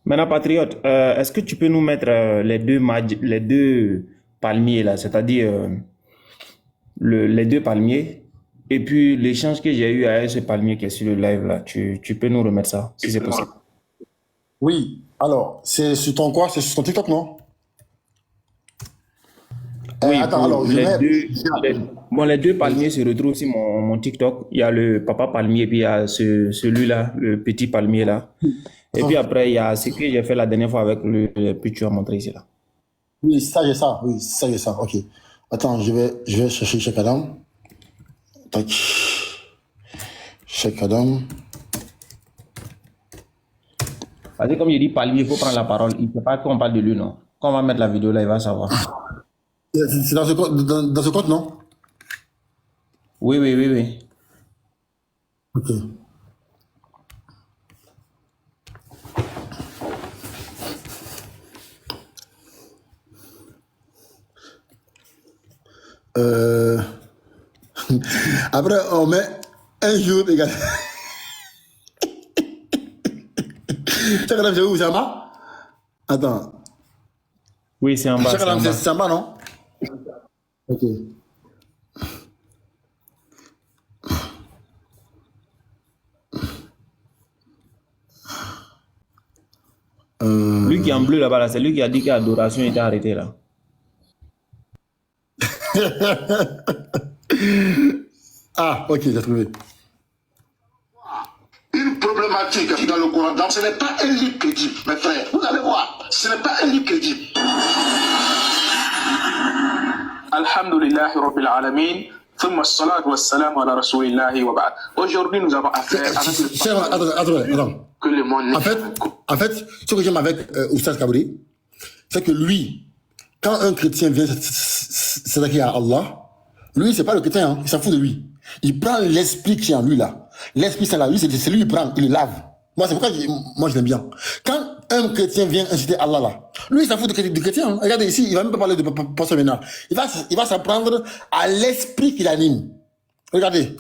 Maintenant, Patriote, est-ce que tu peux nous mettre les deux palmiers là, c'est-à-dire les deux palmiers, et puis l'échange que j'ai eu avec ce palmier qui est sur le live là, tu peux nous remettre ça, si c'est possible. Oui, alors, c'est sur ton quoi? C'est sur ton TikTok, non? Oui, Attends, pour alors, je mets. bon, les deux Oui. palmiers se retrouvent sur mon TikTok. Il y a le papa palmier, puis il y a celui-là, le petit palmier là. Et puis Attends. après, il y a ce que j'ai fait la dernière fois avec puis tu as montré ici là. Oui, ça, j'ai ça. Oui, ça, j'ai ça. Ok. Attends, je vais chercher Cheikh Adam. Tac. Cheikh Adam. Parce que comme je dis palmier, il faut prendre la parole. Il ne sait pas qu'on parle de lui, non. Quand on va mettre la vidéo là, il va savoir. C'est dans ce compte, non? Oui, oui, oui, oui. Ok. Euh... Après, on met un jour égal. Cheikh Adam, c'est où? C'est en bas? Attends. Oui, c'est en bas, Cheikh c'est Adam, en bas. c'est en bas, non? Ok. Lui qui est Euh... en bleu là-bas, là, c'est lui qui a dit que l'adoration était arrêtée là. Ah, ok, j'ai trouvé. Une problématique dans le Coran. Donc ce n'est pas un livre crédible, mes frères. Vous allez voir, ce n'est pas un livre crédible. Alhamdulillah Rabbil Alamin. Aujourd'hui, nous avons affaire avec le Attends. que le monde En fait, ce que j'aime avec Oustaz Kabri, c'est que lui, quand un chrétien vient s'attaquer à Allah, lui, c'est pas le chrétien, hein, il s'en fout de lui. Il prend l'esprit qui est en lui là. L'esprit, c'est là, lui, c'est lui, il prend, il le lave. Moi, c'est pourquoi moi, je l'aime bien. Quand un chrétien vient inciter Allah là, lui, il s'en fout du chrétien. Hein. Regardez ici, il va même pas parler de pasteur maintenant. Il va s'en prendre à l'esprit qui l'anime. Regardez.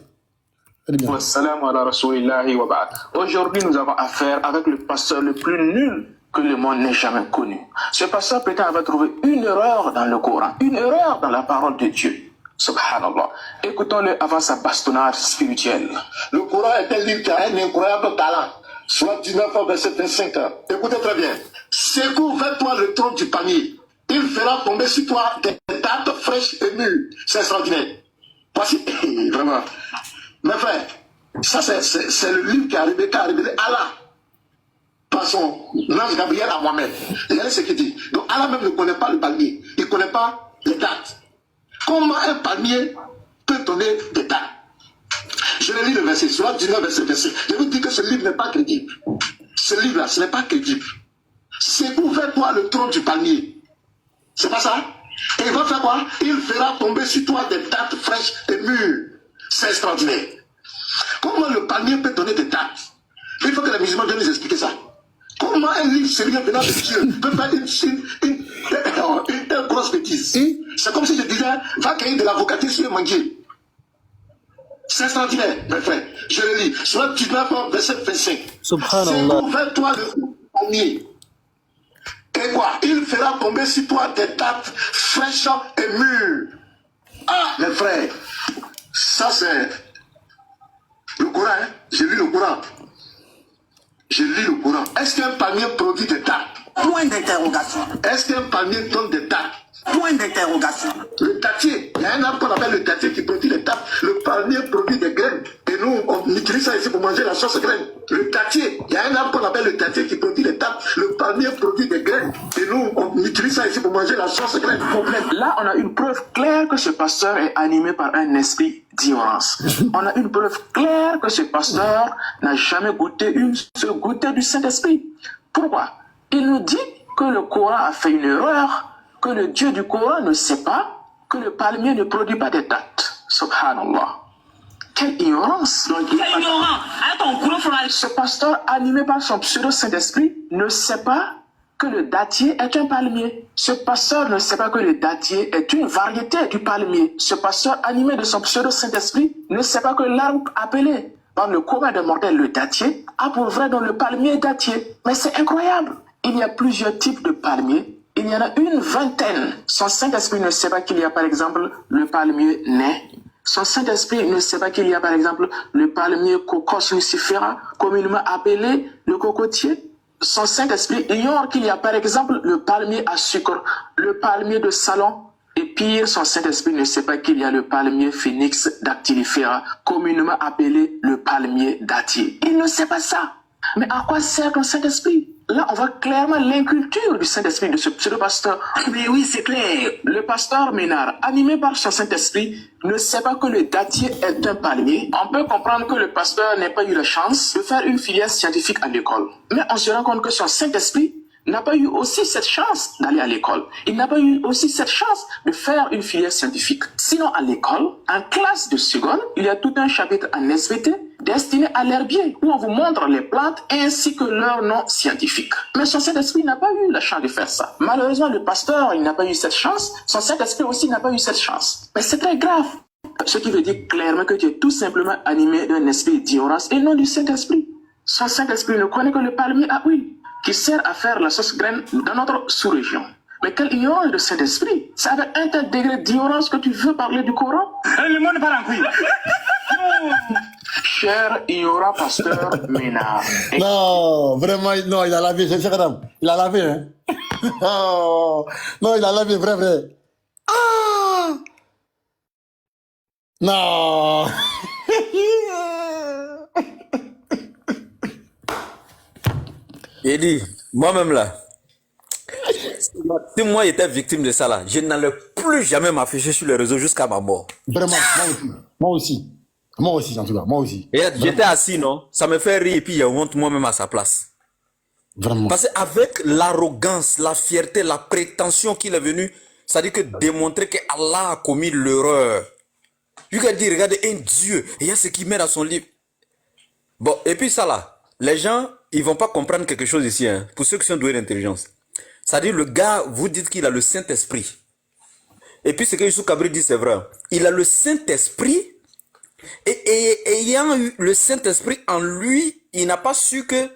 Aujourd'hui, nous avons affaire avec le pasteur le plus nul que le monde n'ait jamais connu. Ce pasteur prétend avoir trouvé une erreur dans le Coran, une erreur dans la parole de Dieu. Subhanallah. Écoutons-le avant sa bastonnade spirituelle. Le Coran est un livre qui a un incroyable talent. Soit 19, verset 25. Écoutez très bien. Secoue vers toi le tronc du panier. Il fera tomber sur toi des dattes fraîches et mûres. C'est extraordinaire. Voici, vraiment. Mes frères, ça c'est le livre qui a révélé Allah par son ange Gabriel à Mohamed. Regardez ce qu'il dit. Donc Allah même ne connaît pas le palmier. Il ne connaît pas les dates. Comment un palmier peut donner des dates? Je lis le verset, soit 19, verset 25. Je vous dis que ce livre n'est pas crédible. Ce livre-là, ce n'est pas crédible. C'est pour faire toi le tronc du palmier. C'est pas ça? Et il va faire quoi? Il fera tomber sur toi des dates fraîches et mûres. C'est extraordinaire. Comment le palmier peut donner des dates? Il faut que les musulmans viennent nous expliquer ça. Comment un livre sérieux venant de Dieu peut faire une telle grosse bêtise? C'est comme si je disais, va créer de l'avocature sur le manguier. C'est extraordinaire, mes frères. Je le lis. Soit 19, verset 25. Subhanallah. C'est ouvert toi le palmier. Et quoi? Il fera tomber sur toi des dates fraîches et mûres. Ah, mes frères, ça c'est le Coran. Hein? J'ai lu le Coran. Je lis le Coran. Est-ce qu'un palmier produit des dates? Point d'interrogation. Est-ce qu'un palmier donne des dates? Point d'interrogation. Le dattier, il y a un arbre qu'on appelle le dattier qui produit les dates. Le palmier produit des graines. Et nous, on utilise ça ici pour manger la sauce graine. Le dattier, il y a un arbre qu'on appelle le dattier qui produit les dates. Le palmier produit des graines. Et nous, on utilise ça ici pour manger la sauce graine complète. Là, on a une preuve claire que ce pasteur est animé par un esprit d'ignorance. On a une preuve claire que ce pasteur n'a jamais goûté une seule goutte du Saint-Esprit. Pourquoi? Il nous dit que le Coran a fait une erreur, que le Dieu du Coran ne sait pas que le palmier ne produit pas des dattes. Subhanallah. Quelle ignorance! C'est ignorant! Ce pasteur, animé par son pseudo-Saint-Esprit, ne sait pas que le dattier est un palmier. Ce pasteur ne sait pas que le dattier est une variété du palmier. Ce pasteur, animé de son pseudo-Saint-Esprit, ne sait pas que l'arbre appelé par le commun des mortels le dattier a pour vrai dans le palmier dattier. Mais c'est incroyable! il y a plusieurs types de palmiers. Il y en a une vingtaine. Son Saint-Esprit ne sait pas qu'il y a par exemple le palmier nain. Son Saint-Esprit ne sait pas qu'il y a par exemple le palmier Cocos nucifera, communément appelé le cocotier. Son Saint-Esprit ignore qu'il y a par exemple le palmier à sucre, le palmier de Salon. Et pire, son Saint-Esprit ne sait pas qu'il y a le palmier Phoenix dactylifera, communément appelé le palmier dattier. Il ne sait pas ça. Mais à quoi sert le Saint-Esprit? Là, on voit clairement l'inculture du Saint-Esprit de ce pseudo-pasteur. Mais oui, c'est clair. Le pasteur Ménard, animé par son Saint-Esprit, ne sait pas que le dattier est un palmier. On peut comprendre que le pasteur n'ait pas eu la chance de faire une filière scientifique à l'école. Mais on se rend compte que son Saint-Esprit n'a pas eu aussi cette chance d'aller à l'école. Il n'a pas eu aussi cette chance de faire une filière scientifique. Sinon, à l'école, en classe de seconde, il y a tout un chapitre en SVT destiné à l'herbier, où on vous montre les plantes ainsi que leur nom scientifique. Mais son Saint-Esprit n'a pas eu la chance de faire ça. Malheureusement, le pasteur, il n'a pas eu cette chance. Son Saint-Esprit aussi n'a pas eu cette chance. Mais c'est très grave. Ce qui veut dire clairement que tu es tout simplement animé d'un esprit d'ignorance et non du Saint-Esprit. Son Saint-Esprit ne connaît que le palmier à huile, qui sert à faire la sauce graine dans notre sous-région. Mais quelle ignorance de Saint-Esprit! C'est avec un tel degré d'ignorance que tu veux parler du Coran? Le monde parle en couille. Cher ignorant pasteur Ménard. Non, vraiment, non, il a lavé, c'est madame. Il a lavé, hein. Oh, non, il a lavé, vrai. Ah! Non! Il dit, moi-même là, si moi j'étais victime de ça là, je n'allais plus jamais m'afficher sur les réseaux jusqu'à ma mort. Vraiment, moi aussi, en tout cas, moi aussi. Et j'étais assis, non? Ça me fait rire et puis je honte moi-même à sa place. Vraiment. Parce qu'avec l'arrogance, la fierté, la prétention qu'il est venu, ça dit que démontrer que Allah a commis l'erreur. Lui qui a dit, regardez, un Dieu, et il y a ce qu'il met dans son livre. Bon, et puis ça là, les gens, ils vont pas comprendre quelque chose ici, hein, pour ceux qui sont doués d'intelligence. C'est-à-dire, le gars, vous dites qu'il a le Saint-Esprit. Et puis ce que Youssou Kabri dit, c'est vrai. Il a le Saint-Esprit, et ayant eu le Saint-Esprit en lui, il n'a pas su que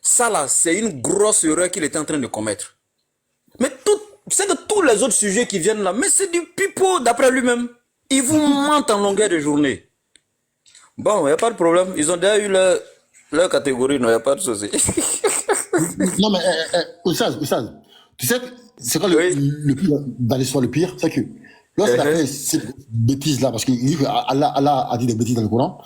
ça là, c'est une grosse erreur qu'il était en train de commettre. Mais c'est que tous les autres sujets qui viennent là, mais c'est du pipeau d'après lui-même. Il vous ment en longueur de journée. Bon, il n'y a pas de problème. Ils ont déjà eu leur catégorie, non, il n'y a pas de souci. Non, mais, Oussaz, tu sais, c'est quoi le pire dans l'histoire, le pire, c'est que lorsqu'il a fait cette bêtise-là, parce qu'il dit que Allah a dit des bêtises dans le Coran,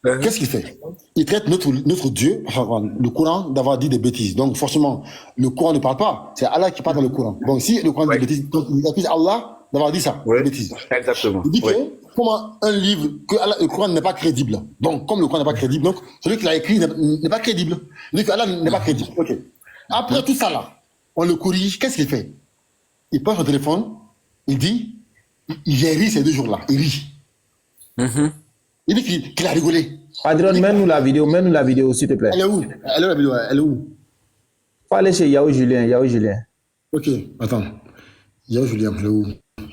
qu'est-ce qu'il fait? Il traite notre Dieu, enfin, le Coran, d'avoir dit des bêtises. Donc, forcément, le Coran ne parle pas. C'est Allah qui parle dans le Coran. Donc, si le Coran dit des bêtises, donc il accuse Allah d'avoir dit ça, des bêtises. Exactement. Il dit que, comment un livre, que le Coran n'est pas crédible. Donc, comme le Coran n'est pas crédible, donc, celui qui l'a écrit n'est pas crédible. Il dit que Allah n'est pas crédible. Ok. Après tout ça là, on le corrige, qu'est-ce qu'il fait? Il prend son téléphone, il dit, j'ai ri ces 2 jours-là, il rit. Il dit qu'il a rigolé. Adrien, mets-nous la vidéo, s'il te plaît. Elle est où? Elle est la vidéo, elle est où? Faut aller chez Yao Julien. Ok, attends. Yao Julien, elle est où?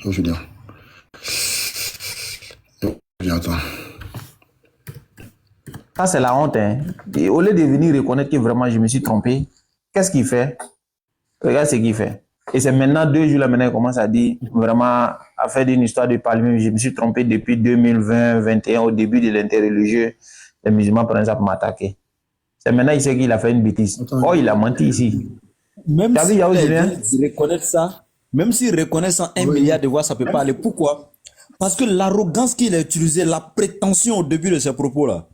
Yao Julien, attends. Ça, c'est la honte, hein. Et au lieu de venir reconnaître que vraiment je me suis trompé, qu'est-ce qu'il fait? Regarde ce qu'il fait. Et c'est maintenant 2 jours là, maintenant, il commence à dire, vraiment, à faire une histoire de palmier. Je me suis trompé depuis 2020-2021, au début de l'interreligieux. Les musulmans, par exemple, m'attaquaient. C'est maintenant, il sait qu'il a fait une bêtise. Oh, il a menti ici. Même T'as vu, Yao Julien? s'il reconnaît ça, même s'il reconnaît ça 1 milliard de fois, ça peut pas aller. Pourquoi? Parce que l'arrogance qu'il a utilisée, la prétention au début de ses propos-là,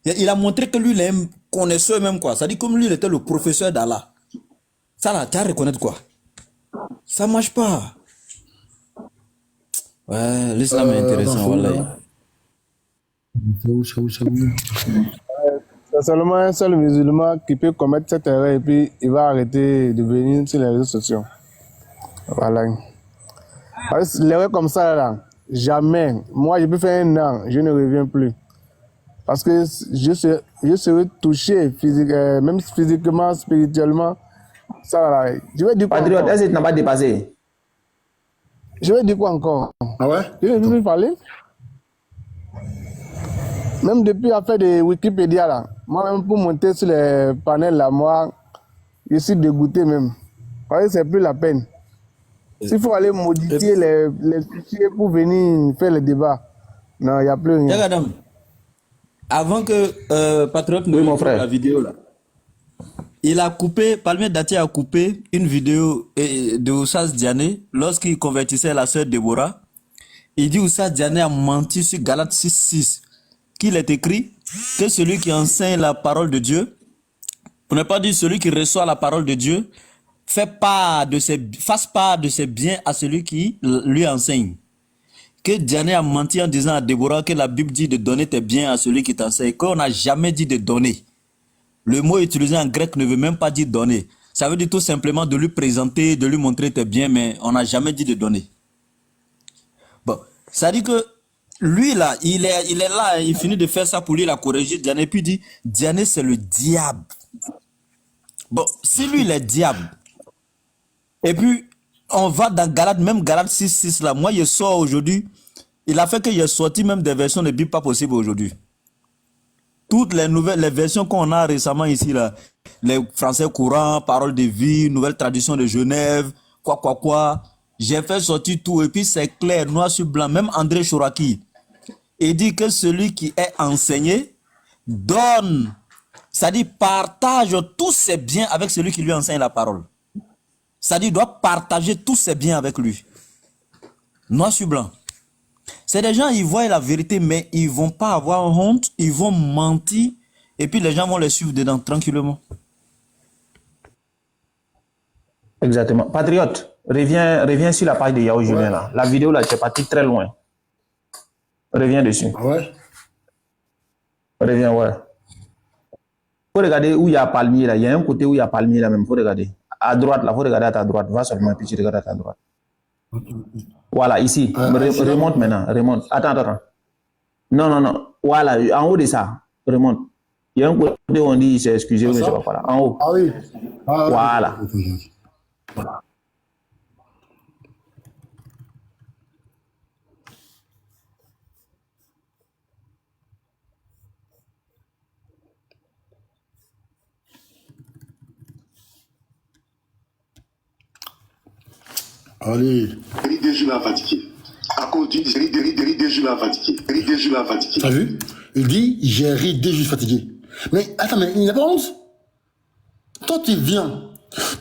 il a montré que lui, il est un connaisseur même, quoi. Ça dit comme lui, il était le professeur d'Allah. Ça là, tu as à reconnaître quoi? Ça marche pas. Ouais, l'islam est intéressant, voilà. C'est seulement un seul musulman qui peut commettre cette erreur et puis il va arrêter de venir sur les réseaux sociaux. Voilà. Parce que l'erreur comme ça, là, jamais. Moi, je peux faire 1 an, je ne reviens plus. Parce que je serai touché, même physiquement, spirituellement. Ça, là, je vais dire quoi Patriote, encore? est-ce que tu n'as pas dépassé? Je vais dire quoi encore? Ah ouais? Je ne peux plus parler. Même depuis l'affaire de Wikipédia, là, moi-même, pour monter sur les panels, là, moi, Je suis dégoûté même. Parce que c'est plus la peine. S'il faut aller modifier les fichiers pour venir faire le débat, non, il n'y a plus rien. Regarde, avant que Patriote ne montre la vidéo là, il a coupé, Palmier Dati a coupé une vidéo de Oussas Diané lorsqu'il convertissait la sœur Déborah. Il dit Oussas Diané a menti sur Galates 6.6, qu'il est écrit que celui qui enseigne la parole de Dieu, pour ne pas dire celui qui reçoit la parole de Dieu, fasse part de ses biens à celui qui lui enseigne. Que Diané a menti en disant à Déborah que la Bible dit de donner tes biens à celui qui t'enseigne, qu'on n'a jamais dit de donner. Le mot utilisé en grec ne veut même pas dire donner. Ça veut dire tout simplement de lui présenter, de lui montrer tes biens, mais on n'a jamais dit de donner. Bon, ça dit que lui là, il est là, il finit de faire ça pour lui, il a corrigé Diané, puis il dit, Diané c'est le diable. Bon, si lui il est diable, et puis on va dans Galates, même Galates 6.6 là, moi je sors aujourd'hui, il a fait que j'ai sorti même des versions de Bible pas possible aujourd'hui. Toutes les nouvelles, les versions qu'on a récemment ici là, les français courants, paroles de vie, nouvelle tradition de Genève, quoi, j'ai fait sortir tout et puis c'est clair, noir sur blanc, même André Chouraki, il dit que celui qui est enseigné donne, c'est-à-dire partage tous ses biens avec celui qui lui enseigne la parole. C'est-à-dire il doit partager tous ses biens avec lui. Noir sur blanc. C'est des gens, ils voient la vérité, mais ils ne vont pas avoir honte, ils vont mentir, et puis les gens vont les suivre dedans tranquillement. Exactement. Patriote, reviens sur la page de Yao Julien là. La vidéo là, tu es parti très loin. Reviens dessus. Ah ouais? Reviens, ouais. Faut regarder où il y a palmier là. Il y a un côté où il y a palmier là même. Faut regarder. À droite là, faut regarder à ta droite. Va seulement, puis tu regardes à ta droite. Voilà, ici. Remonte maintenant. Remonte. Attends. Non. Voilà, en haut de ça. Remonte. Il y a un côté où on dit c'est excusez, mais je sais pas quoi là. En haut. Ah oui. Voilà. Allez. Des l'a fatigué. À cause d'une série de l'a fatigué. T'as vu? Il dit, j'ai ri des juifs fatigués. Mais attends, mais il n'a pas honte. Toi, tu viens,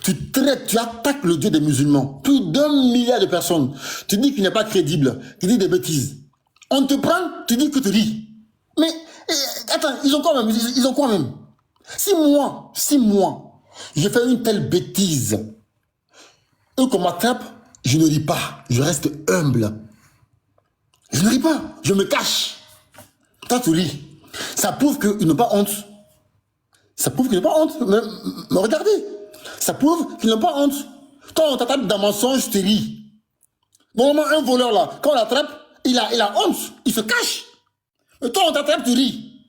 tu attaques le Dieu des musulmans. Plus d'1 milliard de personnes. Tu dis qu'il n'est pas crédible. Tu dis des bêtises. On te prend, tu dis que tu ris. Mais, attends, ils ont quoi même? Si moi, je fais une telle bêtise, eux qu'on m'attrape, je ne ris pas. Je reste humble. Je ne ris pas. Je me cache. Toi, tu ris. Ça prouve qu'ils n'ont pas honte. Mais regardez. Ça prouve qu'ils n'ont pas honte. Quand on t'attrape d'un mensonge, tu ris. Normalement, un voleur là, quand on l'attrape, il a honte. Il se cache. Mais toi, on t'attrape, tu ris.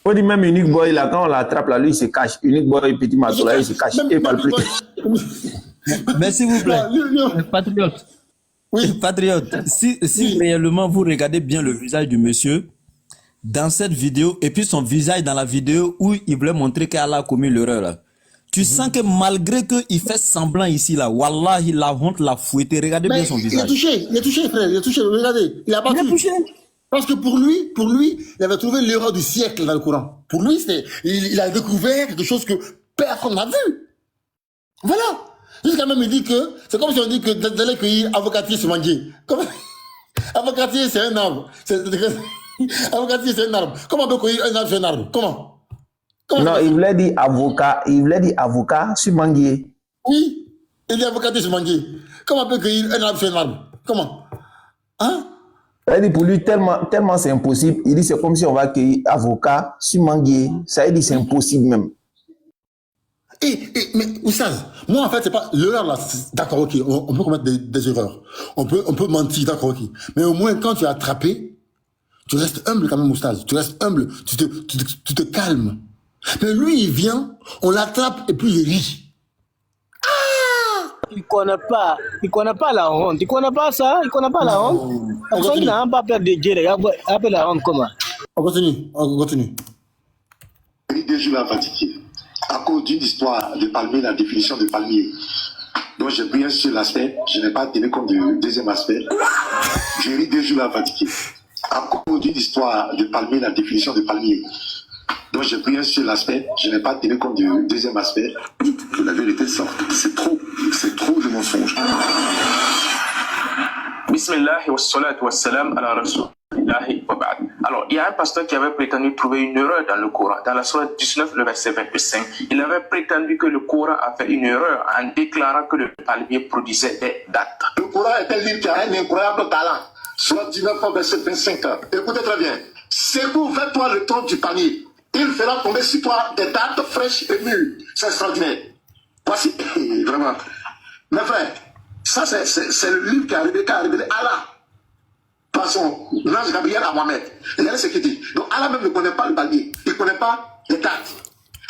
Faut dire même Unique Boy là, quand on l'attrape là, lui il se cache. Unique Boy, petit matou là, il se cache. Il parle plus. Mais s'il vous plaît, Patriote. Oui. Patriote, si réellement vous regardez bien le visage du monsieur dans cette vidéo et puis son visage dans la vidéo où il voulait montrer qu'Allah a commis l'erreur là, tu sens que malgré qu'il fait semblant ici là, Wallah, la honte l'a fouetté. Regardez bien son visage. Il est touché, frère. Il est touché. Regardez, il a pas touché. Parce que pour lui, il avait trouvé l'erreur du siècle dans le Coran. Pour lui, il a découvert quelque chose que personne n'a vu. Voilà. Jusqu'à même, il dit que, c'est comme si on dit que d'aller cueillir avocatier se manguer. Avocatier, c'est un arbre. Avocatier, c'est un arbre. Comment on peut cueillir un arbre sur un arbre? Comment? Non, il voulait dire avocat sur manguier. Oui. Il dit avocatier sur manguier. Comment on peut cueillir un arbre sur un arbre? Comment? Hein? Il dit pour lui, tellement c'est impossible. Il dit c'est comme si on va cueillir avocat sur manguier. Ça, il dit c'est impossible même. Mais Oussaz, moi en fait c'est pas l'erreur là, d'accord, ok, on peut commettre des erreurs, on peut mentir, d'accord, ok, mais au moins quand tu es attrapé, tu restes humble quand même, Oussaz, tu restes humble, tu te calmes. Mais lui il vient, on l'attrape et puis il rit. Il connaît pas la honte, il connaît pas ça, il connaît pas la honte. Personne n'a pas peur de Dieu, il appelle la honte comment? On continue. Des l'a fatigué. À cause cause d'une histoire de palmier, la définition de palmier. Donc j'ai pris un seul aspect, je n'ai pas tenu compte du deuxième aspect. J'ai ri 2 jours à fatiguer. À cause d'une histoire de palmier, la définition de palmier. Donc j'ai pris un seul aspect, je n'ai pas tenu compte du deuxième aspect. Que la vérité sorte. C'est trop de mensonges. Bismillah wa salatu wa salam ala rasulillahi wa ba'd. Alors, il y a un pasteur qui avait prétendu trouver une erreur dans le Coran. Dans la sourate 19, le verset 25, il avait prétendu que le Coran a fait une erreur en déclarant que le palmier produisait des dattes. Le Coran est un livre qui a un incroyable talent. Sourate 19, verset 25. Écoutez très bien. Secoue vers toi le tronc du palmier. Il fera tomber sur toi des dattes fraîches et mûres. C'est extraordinaire. Voici, vraiment. Mes frères, ça c'est le livre qui a révélé Allah par son ange Gabriel à Mohamed. Regardez ce qu'il dit. Donc Allah même ne connaît pas le palmier. Il ne connaît pas les dates.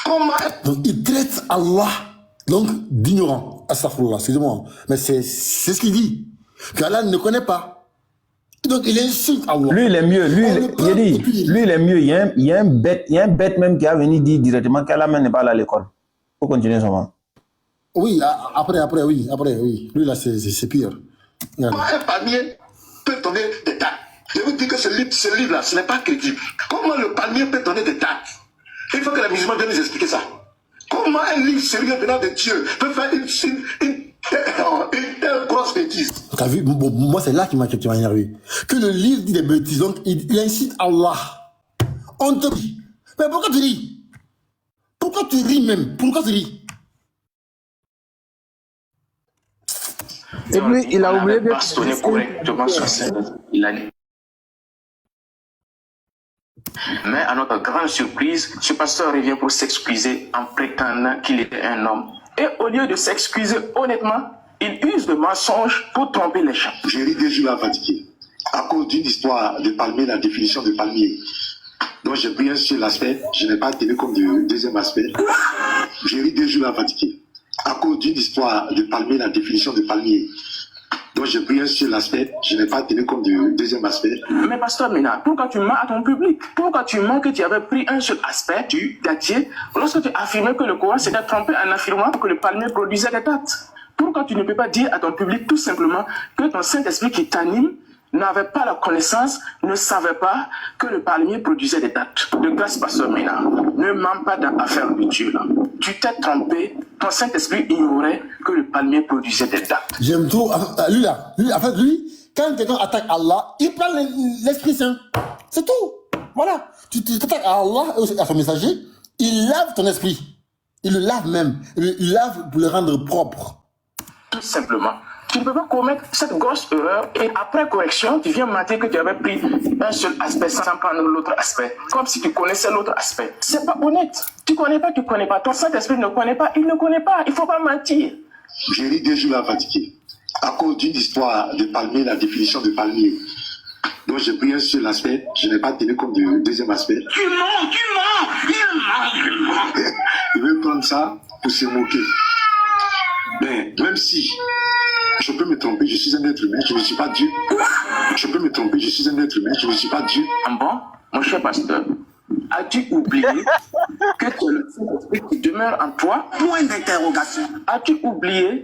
Comment... Donc il traite Allah donc d'ignorant. Astaghfirullah, excusez-moi. Mais c'est ce qu'il dit. Qu'Allah ne connaît pas. Donc il insulte Allah. Lui, il est mieux. Lui, il est mieux. Il y a un bête même qui a venu dire directement qu'Allah même n'est pas allé à l'école. Faut continuer seulement. Oui, après, oui. Lui, là, c'est pire. Comment un palmier peut donner des dates? Je vous dis que ce livre-là, ce n'est pas crédible. Comment le palmier peut donner des dates? Il faut que les musulmans viennent nous expliquer ça. Comment un livre sérieux venant de Dieu peut faire une telle grosse bêtise? Tu as vu, bon, moi, c'est là qui m'a énervé. Que le livre dit des bêtises, donc il incite Allah. On te dit. Mais pourquoi tu ris? Pourquoi tu ris même? Pourquoi tu ris? Et puis, il a oublié de... bastonner correctement sur scène. Mais à notre grande surprise, ce pasteur revient pour s'excuser en prétendant qu'il était un homme. Et au lieu de s'excuser honnêtement, il use de mensonges pour tromper les gens. J'ai ri 2 jours à fatiguer. À cause d'une histoire de palmier, la définition de palmier. Donc j'ai pris un seul aspect, je n'ai pas tenu compte du deuxième aspect. J'ai ri 2 jours à fatiguer. À cause d'une histoire de palmier, la définition de palmier. Donc j'ai pris un seul aspect, je n'ai pas tenu compte du deuxième aspect. Mais pasteur Mina, pourquoi tu mens à ton public? Pourquoi tu mens que tu avais pris un seul aspect du datier lorsque tu affirmais que le Coran s'était trompé en affirmant que le palmier produisait des dattes? Pourquoi tu ne peux pas dire à ton public tout simplement que ton Saint-Esprit qui t'anime n'avait pas la connaissance, ne savait pas que le palmier produisait des dattes? De grâce, pasteur Mina, ne mens pas dans l'affaire de Dieu là. Tu t'es trompé, ton Saint-Esprit ignorait que le palmier produisait des dattes. J'aime trop. Lui, en fait, quand quelqu'un attaque Allah, il prend l'Esprit Saint. C'est tout. Voilà. Tu t'attaques à Allah, à son messager, il lave ton esprit. Il le lave même. Il lave pour le rendre propre. Tout simplement. Tu ne peux pas commettre cette grosse erreur et après correction, tu viens mentir que tu avais pris un seul aspect sans prendre l'autre aspect. Comme si tu connaissais l'autre aspect. C'est pas honnête. Tu connais pas. Ton Saint-Esprit ne connaît pas. Il ne connaît pas. Il faut pas mentir. J'ai ri 2 jours à fatiguer. À cause d'une histoire de palmier, la définition de palmier. Donc j'ai pris un seul aspect, je n'ai pas tenu compte du deuxième aspect. Tu mens. Il veut prendre ça pour se moquer. Mais même si je peux me tromper, je suis un être humain, je ne suis pas Dieu. Je peux me tromper, je suis un être humain, je ne suis pas Dieu. Bon, mon cher pasteur, as-tu oublié que tu es le Saint-Esprit qui demeure en toi? Point d'interrogation. As-tu oublié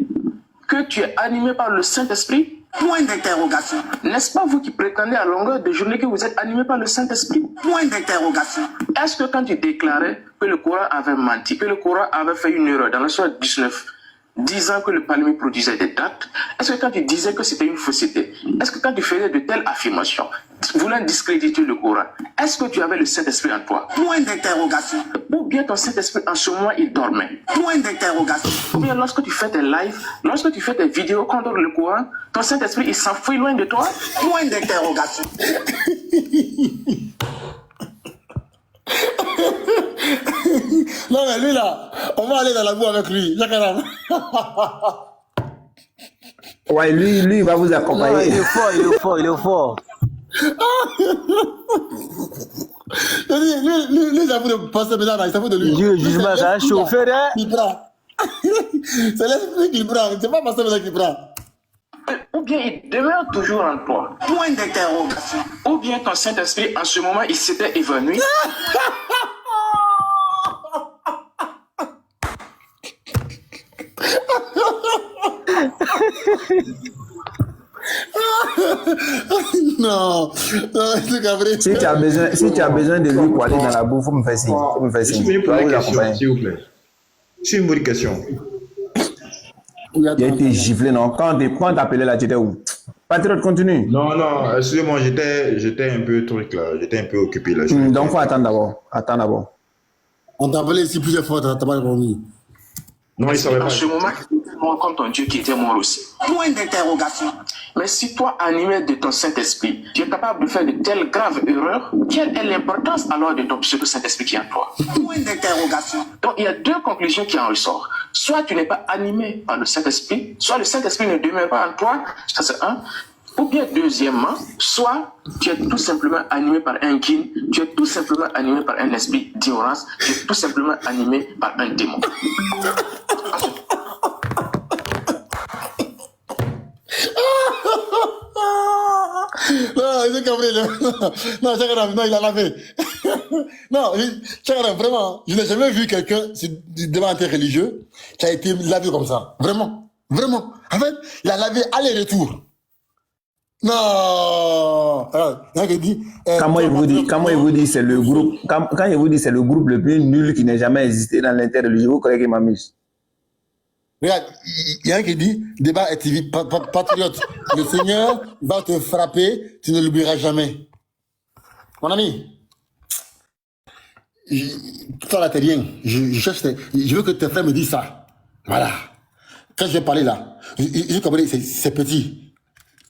que tu es animé par le Saint-Esprit? Point d'interrogation. N'est-ce pas vous qui prétendez à longueur de journée que vous êtes animé par le Saint-Esprit? Point d'interrogation. Est-ce que quand tu déclarais que le Coran avait menti, que le Coran avait fait une erreur dans la sourate 19, disant que le palmier produisait des dattes, est-ce que quand tu disais que c'était une fausseté, est-ce que quand tu faisais de telles affirmations, voulant discréditer le Coran, est-ce que tu avais le Saint-Esprit en toi? Point d'interrogation. Ou bien ton Saint-Esprit en ce moment il dormait? Point d'interrogation. Ou bien lorsque tu fais tes lives, lorsque tu fais tes vidéos contre le Coran, ton Saint-Esprit il s'enfuit loin de toi? Point d'interrogation. Non, mais lui là, on va aller dans la boue avec lui. Ouais, lui, il va vous Non, accompagner. il est fort. Lui, j'avoue de passer maintenant là, il s'avoue de lui. Dieu, jugement, ça a chauffé, hein? Il prend. C'est l'esprit qu'il prend, c'est pas passer maintenant qu'il prend. Ou bien il demeure toujours en toi. Point d'interrogation. Ou bien ton Saint-Esprit en ce moment il s'était évanoui. Non, c'est Gabriel. Si tu as besoin de lui pour aller dans la bouffe, faut me faire signe. Faut me faire Je signe. suis venu Tu pour vas une vous question, accompagner. s'il vous plaît. C'est une bonne question. Il a été giflé, non? Quand on t'appelait là, tu étais où? Patriote, continue. Non, excusez-moi, j'étais un peu truc là. J'étais un peu occupé là. Donc, faut attendre d'abord. Attends d'abord. On t'a appelé ici plusieurs fois, t'as pas répondu. Non, il savait En pas. ce moment, tu étais mort comme ton Dieu qui était mort aussi. Point d'interrogation. Mais si toi, animé de ton Saint-Esprit, tu es capable de faire de telles graves erreurs, quelle est l'importance alors de ton pseudo Saint-Esprit qui est en toi? Point d'interrogation. Donc, il y a deux conclusions qui en ressortent. Soit tu n'es pas animé par le Saint-Esprit, soit le Saint-Esprit ne demeure pas en toi, ça c'est un. Ou bien deuxièmement, soit tu es tout simplement animé par un kin, tu es tout simplement animé par un esprit d'ignorance, tu es tout simplement animé par un démon. Non, c'est Gabriel. Non, Chakaram, non, il a lavé. Non, Chakaram, vraiment, je n'ai jamais vu quelqu'un devant un terre religieux qui a été lavé comme ça. Vraiment, vraiment. En fait, il a lavé aller-retour. Non. Alors, il y a qui dit, Comment il vous dit c'est le groupe, quand il vous dit c'est le groupe le plus nul qui n'ait jamais existé dans l'interreligieux, vous croyez qu'il m'amuse? Regarde, il y a un qui dit, débat et TV, patriote, le Seigneur va te frapper, tu ne l'oublieras jamais. Mon ami, toi là, t'es bien. Je veux que tes frères me disent ça. Voilà. Quand je vais parler là, je comprends, c'est petit.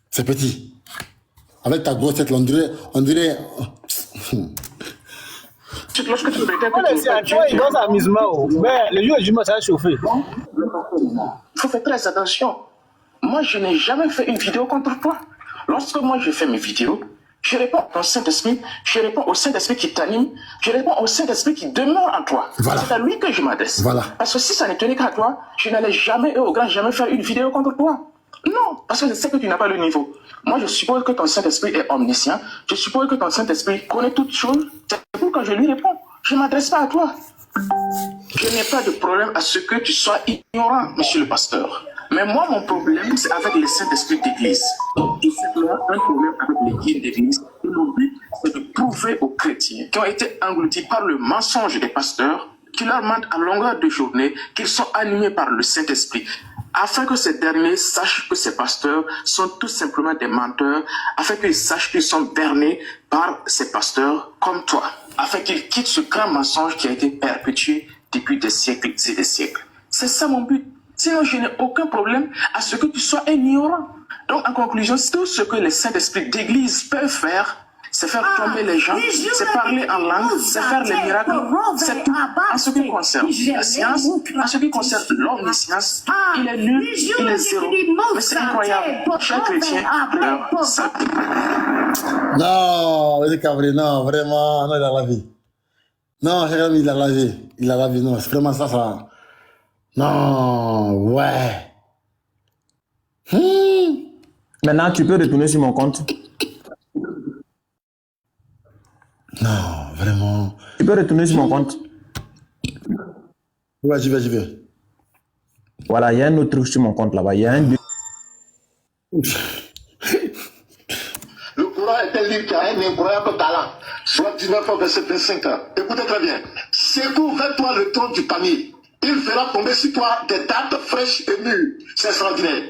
C'est petit. Avec ta grosse tête, on dirait. Lorsque tu prétends Voilà, que tu c'est n'es à pas Dieu, toi, il danse amusement. Mais le jour du match, ça a chauffé. il faut faire très attention. Moi, je n'ai jamais fait une vidéo contre toi. Lorsque moi, je fais mes vidéos, je réponds au Saint-Esprit, je réponds au Saint-Esprit qui t'anime, je réponds au Saint-Esprit qui demeure en toi. Voilà. C'est à lui que je m'adresse. Voilà. Parce que si ça ne tenait qu'à toi, je n'allais jamais et au grand jamais faire une vidéo contre toi. Non, parce que je sais que tu n'as pas le niveau. Moi, je suppose que ton Saint-Esprit est omniscient. Je suppose que ton Saint-Esprit connaît toutes choses. C'est pourquoi je lui réponds. Je ne m'adresse pas à toi. Je n'ai pas de problème à ce que tu sois ignorant, monsieur le pasteur. Mais moi, mon problème, c'est avec les Saint-Esprit d'église. Tout simplement un problème avec les guides d'église. Et mon but, c'est de prouver aux chrétiens qui ont été engloutis par le mensonge des pasteurs, qui leur mentent à longueur de journée, qu'ils sont animés par le Saint-Esprit, afin que ces derniers sachent que ces pasteurs sont tout simplement des menteurs, afin qu'ils sachent qu'ils sont bernés par ces pasteurs comme toi, afin qu'ils quittent ce grand mensonge qui a été perpétué depuis des siècles et des siècles. C'est ça mon but. Sinon, je n'ai aucun problème à ce que tu sois ignorant. Donc, en conclusion, tout ce que les Saint-Esprit d'église peuvent faire, c'est faire tomber les gens, c'est parler en langue, c'est faire les miracles, c'est tout. En ce qui concerne la science, en ce qui concerne l'omniscience, il est nul, il est zéro. Mais c'est incroyable. Chaque chrétien pleure ça. Non, c'est Gabriel, non, vraiment, non, il a lavé. Non, Chakaram, il a lavé. Il a lavé, non, c'est vraiment ça. Non, ouais. Maintenant, tu peux retourner sur mon compte. Non, vraiment. Tu peux retourner sur mon compte. Ouais, j'y vais. Voilà, il y a un autre truc sur mon compte là-bas. Il y a un. Le Coran est un livre qui a un incroyable talent. Soit 19 verset 25. Écoutez très bien. Secoue vers toi le tronc du panier. Il fera tomber sur toi des dattes fraîches et mûres. C'est extraordinaire.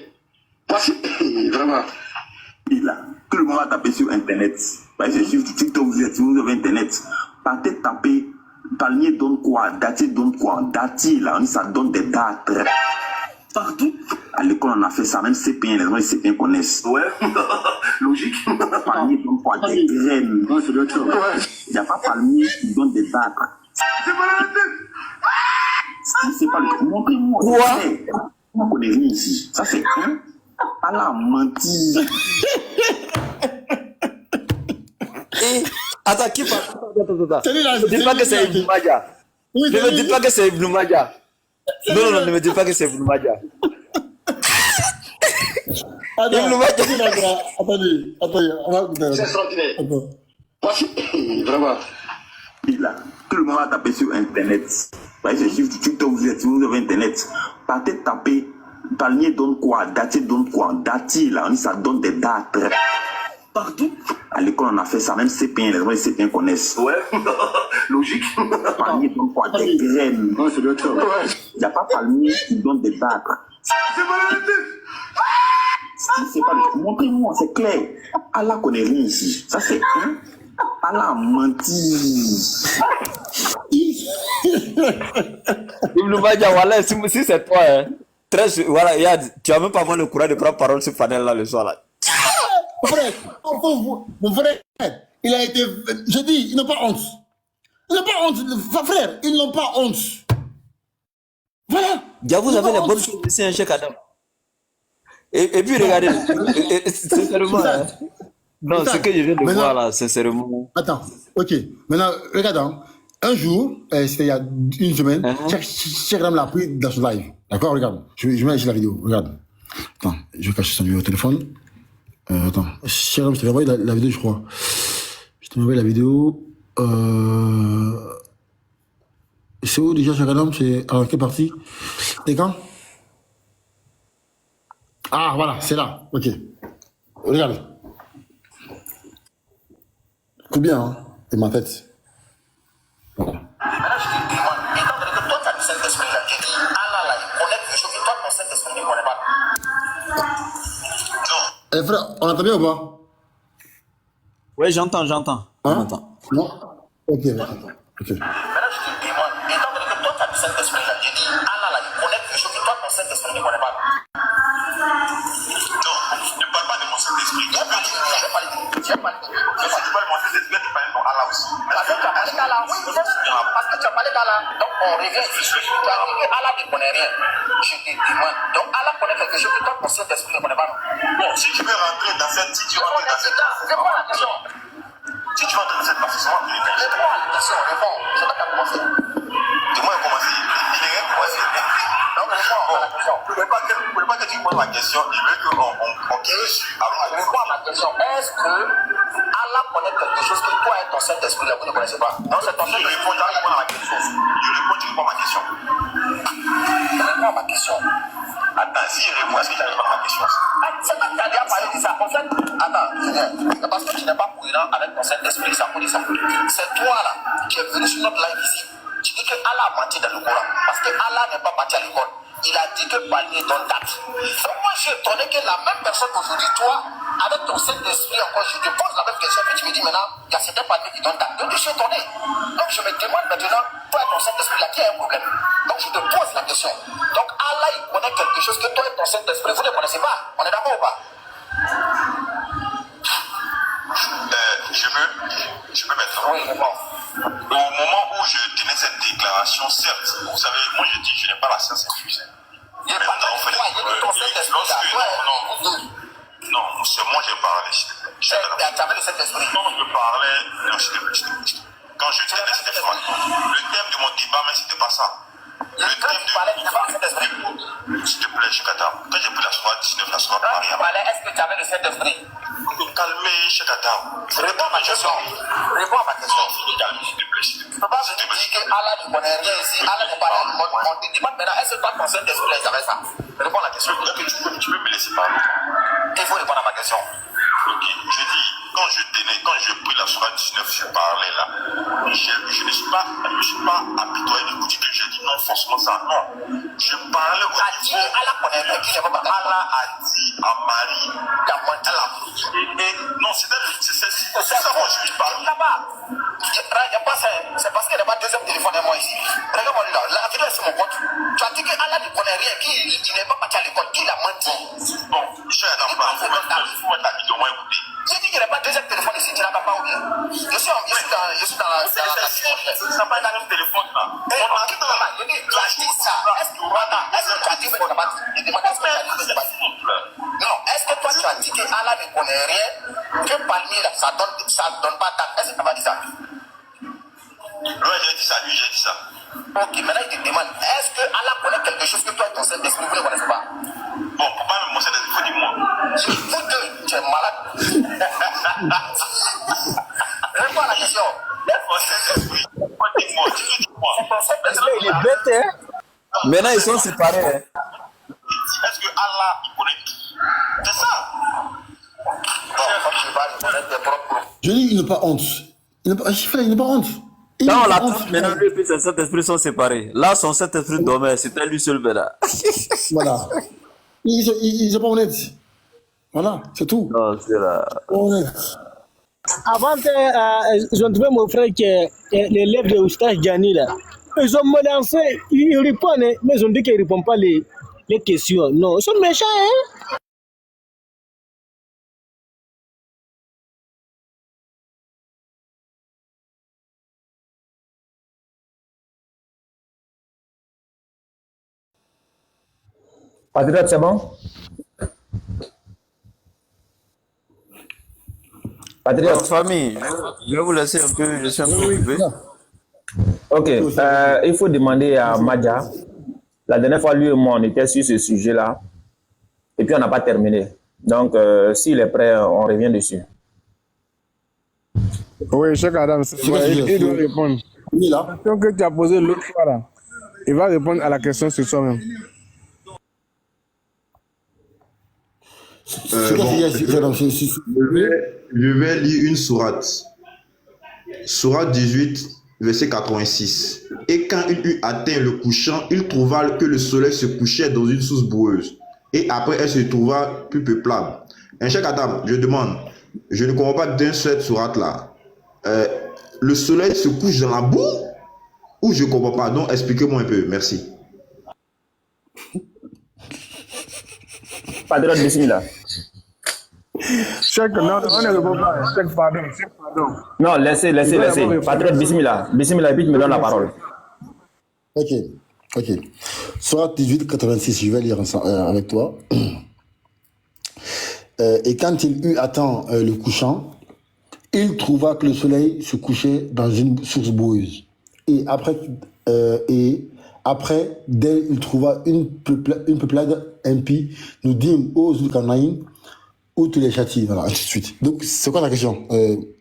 Voici, vraiment. Tout le monde va taper sur Internet. Par exemple, sur TikTok, vous avez Internet. Partez taper palmier donne quoi, datier donne quoi. Datier, là, on dit ça donne des dates. Partout. À l'école, on a fait ça. Même CP1, les gens, les CP1 connaissent. Ouais, logique. Palmier donne quoi, des graines. Ouais, c'est l'autre chose. Il n'y a pas palmier qui donne des dates. C'est pas la tête. C'est pas le. Montrez-moi. Quoi? On connaît rien ici. Ça, c'est un. Pas la mentir. Attends, qui parle? Attends. Ne dis pas que c'est Ibn Majah. Oui, Ne me dis pas que c'est Ibn Majah. Non, ne me dis pas que c'est Ibn Majah. Ibn Majah. Attendez, on va écouter. C'est extraordinaire. Voici, vraiment. Tout le monde va taper sur Internet. Voyez ces chiffres du TikTok, vous avez Internet. Partez taper, palmier donne quoi, datier donne quoi. Datier, là, on dit ça donne des dates. Partout. À l'école, on a fait ça, même CP1, les CP1 connaissent. Ouais, logique. Palmier donne quoi, des graines. Ouais, c'est le truc. Il n'y a pas palmier qui donne des dates. C'est pas le... Montrez-moi, c'est clair. Allah connaît rien ici. Ça, c'est... Hein? Allah a menti. Ibn Majah, voilà, si c'est toi, hein. Voilà, tu n'as même pas le courage de prendre parole sur Fadel là le soir là. Mon frère, il a été. Je dis, ils n'ont pas honte. Ils n'ont pas honte. Frère, ils n'ont pas honte. Voilà. Vous avez les bonnes choses ici, un chèque Adam. Et puis regardez, sincèrement, hein. Non, ce que je viens de voir là, sincèrement. Attends, ok. Maintenant, regarde, hein. Un jour, c'était il y a une semaine, Cheikh Ram l'a pris dans son live. D'accord, regarde. Je mets ici la vidéo, regarde. Attends, je vais cacher son numéro de téléphone. Attends, Cheikh Ram, je t'ai envoyé la vidéo, je crois. Je t'ai envoyé la vidéo. C'est où déjà Cheikh Ram? C'est à quelle partie? C'est quand? Ah, voilà, c'est là. Ok. Regarde. Écoute bien, hein. C'est ma tête. Voilà. Eh frère, on entend bien ou pas? Oui, j'entends. Hein? On entend. Non? Ok. Maintenant, je te demande, étant donné que toi, tu as du Saint-Esprit, là, je dis, Allah, là, il connaît quelque chose que toi, ton Saint-Esprit ne connaît pas. Non, ne parle pas de mon Saint-Esprit. Je vais pas dire. Si tu parles de mon Saint-Esprit, tu parles de mon Allah aussi. Parce que tu as parlé d'Allah, oui, parce que tu as parlé d'Allah. Donc, on revient ici. Tu as dit que Allah ne connaît rien. Je te demande. Donc, Allah connaît quelque chose que toi, ton Saint-Esprit ne connaît pas. Bon, si tu veux rentrer dans cette... Si tu veux rentrer dans cette... Réponds à la question. Si tu vas entrer dans cette partie, c'est moi qui l'ai fait. Réponds à la question, réponds. C'est toi qui as commencé. Dis-moi commencer. Il n'est rien commencé. Donc, réponds à la question. Vous ne pouvez pas que tu poses ma question. Il veut qu'on quitte. Réponds à ma question. Est-ce que Allah connaît quelque chose que toi et ton Saint-Esprit, là, vous ne connaissez pas? Non, c'est ton Saint-Esprit. Je réponds à ma question. Je réponds, tu réponds à ma question. Réponds à ma question. Attends, si je réponds, est-ce que tu réponds à ma question? C'est toi qui as déjà parlé de ça. En fait, attends, parce que tu n'es pas cohérent avec ton Saint-Esprit, ça pour dire ça. C'est toi là qui es venu sur notre live ici. Tu dis que Allah a menti dans le Coran. Parce que Allah n'est pas parti à l'école. Il a dit que palmier donne date. Donc moi, je suis étonné que la même personne aujourd'hui, toi, avec ton Saint-Esprit encore, je te pose la même question, puis tu me dis maintenant, il y a certains palmiers qui donnent date. Donc je suis étonné. Donc je me demande maintenant, toi et ton Saint-Esprit, là, qui a un problème? Donc je te pose la question. Donc Allah, il connaît quelque chose que toi et ton Saint-Esprit, vous ne connaissez pas. On est d'accord ou pas? Je peux maintenant. Oui, bon. Au moment où je tenais cette déclaration, certes, vous savez, moi je dis, je n'ai pas la science infuse. Mais maintenant, on fait les non, c'est moi j'ai parlé, s'il te plaît. Tu avais le Saint-Esprit? Non, je parlais. Non, s'il te plaît. Quand je tenais cette déclaration, le thème de mon débat, mais c'était pas ça. Le thème de. S'il te plaît, Chekata. Quand j'ai pris la soirée 19, la soirée Maria. Est-ce que tu avais le Saint-Esprit? Calmez, Chekata. Réponds à ma question. Réponds à ma question. Calmez, s'il te plaît. Tu ne peux pas me dire que Allah ne connaît rien ici. Allah n'est pas là. On te demande maintenant, est-ce que toi, ton Saint-Esprit, tu avais ça? Réponds à la question. Tu peux me laisser parler. Il faut répondre à ma question. Ok, je dis, quand j'ai pris la soirée 19, je parlais là. Je ne suis pas apitoyé de boutique que j'ai dit non, forcément ça, non. Je parlais au niveau. Allah a dit à Marie, elle a et non, c'est ça moi je lui parle. C'est parce qu'il n'y a pas de deuxième téléphone à moi ici. Regarde-moi là, la vidéo c'est mon compte. Tu as dit que Allah ne connaît rien, qu'il n'est pas parti à l'école, qu'il a menti. Bon, cher Adam, il faut mettre la vidéo, moi écouter. J'ai dit qu'il n'y a pas de deuxième téléphone ici, tu n'as pas ou bien? Je suis dans la. Tu n'as pas un deuxième téléphone là. Tu as dit ça. Est-ce que tu as dit que tu n'as pas dit? Non, est-ce que toi tu as dit que Allah ne connaît rien, que palmier là, ça donne pas date? Est-ce que tu n'as pas dit ça? Oui, j'ai dit ça, lui, j'ai dit ça. Ok, maintenant il te demande, est-ce que Allah connaît quelque chose que toi et ton Saint-Esprit, vous ne connaissez pas? Bon, pour pas me montrer des infos, dis-moi. Vous deux, tu es malade. Réponds à la question. Dis-moi. Il est bête Maintenant, ils sont séparés. Hein. Est-ce que Allah, il connaît tout? C'est ça. Bon, comme je vais connaître tes propres. Je dis, il n'a pas honte. Il n'a pas honte. Quand on l'attend, maintenant, lui et son Saint-Esprit sont séparés. Là, son Saint-Esprit dormait. C'était lui seul, là. Voilà. Ils sont pas honnêtes. Voilà, c'est tout. Non, c'est là. Honnête. Avant, ils ont trouvé mon frère qui est l'élève de Oustaz Gianni là. Ils ont menacé, ils répondent, mais ils ont dit qu'ils ne répondent pas les questions. Non, ils sont méchants, hein? Patriote, c'est bon? Patriote. Votre famille, je vais vous laisser un peu, je suis un peu occupé. Ok, il faut demander à Madja. La dernière fois, lui et moi, on était sur ce sujet-là. Et puis, on n'a pas terminé. Donc, s'il est prêt, on revient dessus. Oui, Cheikh Adam, c'est bon, il doit répondre. La question que tu as posée l'autre fois, là, il va répondre à la question sur soi-même. Je vais lire une sourate. Sourate 18, verset 86. Et quand il eut atteint le couchant, il trouva que le soleil se couchait dans une source boueuse. Et après, elle se trouva plus peuplable. Un Cheikh Adam, je demande, je ne comprends pas d'un cette sourate-là. Le soleil se couche dans la boue ou je ne comprends pas? Donc, expliquez-moi un peu. Merci. Patriote, bismillah. Cheikh, non, on ne répond pas. Cheikh, pardon. Non, laissez. Patriote, bismillah. Bismillah, et puis tu me donnes la parole. Ok. Sourate 18, 86, je vais lire avec toi. Et quand il eut atteint le couchant, il trouva que le soleil se couchait dans une source boueuse. Et après, d'elle, il trouva une peuplade impie. Nous dîmes aux Zulkarnaïm, où tu les châties. Voilà, ainsi de suite. Donc, c'est quoi la question,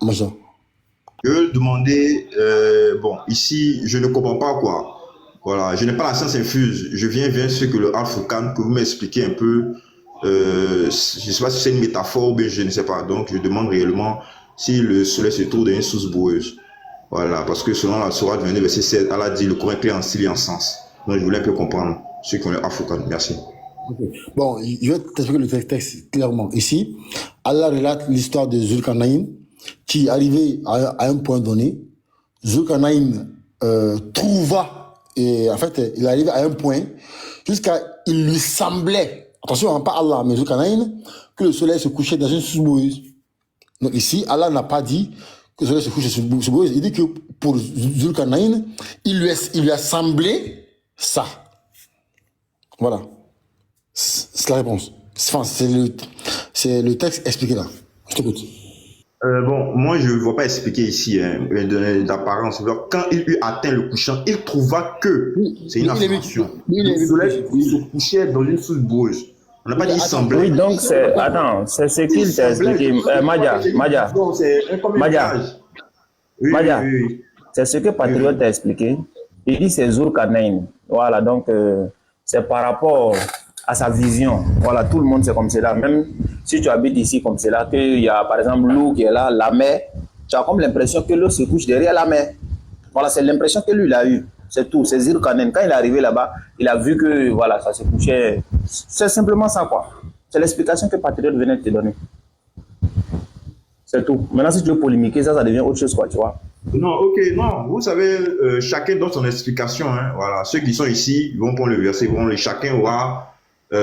Maja? Je veux demander, bon, ici, je ne comprends pas quoi. Voilà, je n'ai pas la science infuse. Je viens ce que le Al-Furqan, que vous m'expliquez un peu. Je ne sais pas si c'est une métaphore ou bien je ne sais pas. Donc, je demande réellement si le soleil se trouve dans une source boueuse. Voilà, parce que selon la sourate 22, verset 7, Allah dit le Coran est clair en style et en sens. Donc, je voulais un peu comprendre ce qu'on est Al-Furqan. Merci. Okay. Bon, je vais t'expliquer le texte clairement. Ici, Allah relate l'histoire de Zulkarnaïm qui, arrivé à un point donné, Zulkarnaïm trouva, et en fait, il est arrivé à un point jusqu'à, il lui semblait, attention, pas Allah, mais Zulkarnaïm, que le soleil se couchait dans une source boueuse. Donc ici, Allah n'a pas dit que le soleil se couchait sur une source boueuse. Il dit que pour Zulkarnaïm, il lui a semblé ça. Voilà. C'est la réponse. Enfin, c'est le texte expliqué là. Je t'écoute. Bon, moi, je ne vois pas expliquer ici d'apparence. Quand il eut atteint le couchant, il trouva que, c'est une affirmation, le soleil se couchait dans une source boueuse. On n'a pas dit il semblait. Oui, donc c'est ce qu'il t'a expliqué. Madja, c'est ce que Patriote t'a expliqué. Il dit c'est Zulkarnaïm. Voilà, donc c'est par rapport à sa vision. Voilà, tout le monde c'est comme cela. Même si tu habites ici comme cela, qu'il y a par exemple l'eau qui est là, la mer, tu as comme l'impression que l'eau se couche derrière la mer. Voilà, c'est l'impression que lui il a eu. C'est tout, c'est Zulkarnaïm. Quand il est arrivé là-bas, il a vu que voilà, ça se couchait. C'est simplement ça quoi. C'est l'explication que Patriote venait de te donner. C'est tout. Maintenant, si tu veux polémiquer, ça devient autre chose quoi, tu vois. Non, ok, non. Vous savez, chacun donne son explication. Hein. Voilà, ceux qui sont ici vont prendre le verset, chacun aura Ok,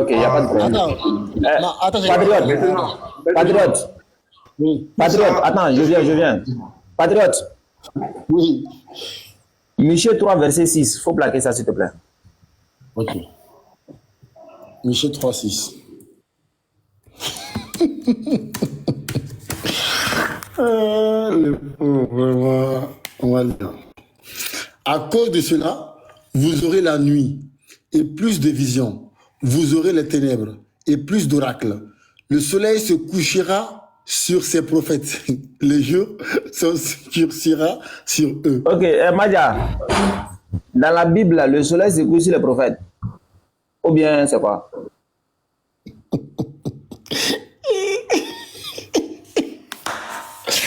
il n'y a pas de problème. Patriote. Attends, je viens. Patriote. Oui. Michée 3, verset 6. Il faut plaquer ça, s'il te plaît. Ok. Michée 3, 6. On va lire. À cause de cela, vous aurez la nuit et plus de visions. Vous aurez les ténèbres et plus d'oracles. Le soleil se couchera sur ses prophètes. Le jour s'obscurcira sur eux. Ok, Madia, dans la Bible, là, le soleil se couche sur les prophètes. Ou bien, c'est quoi?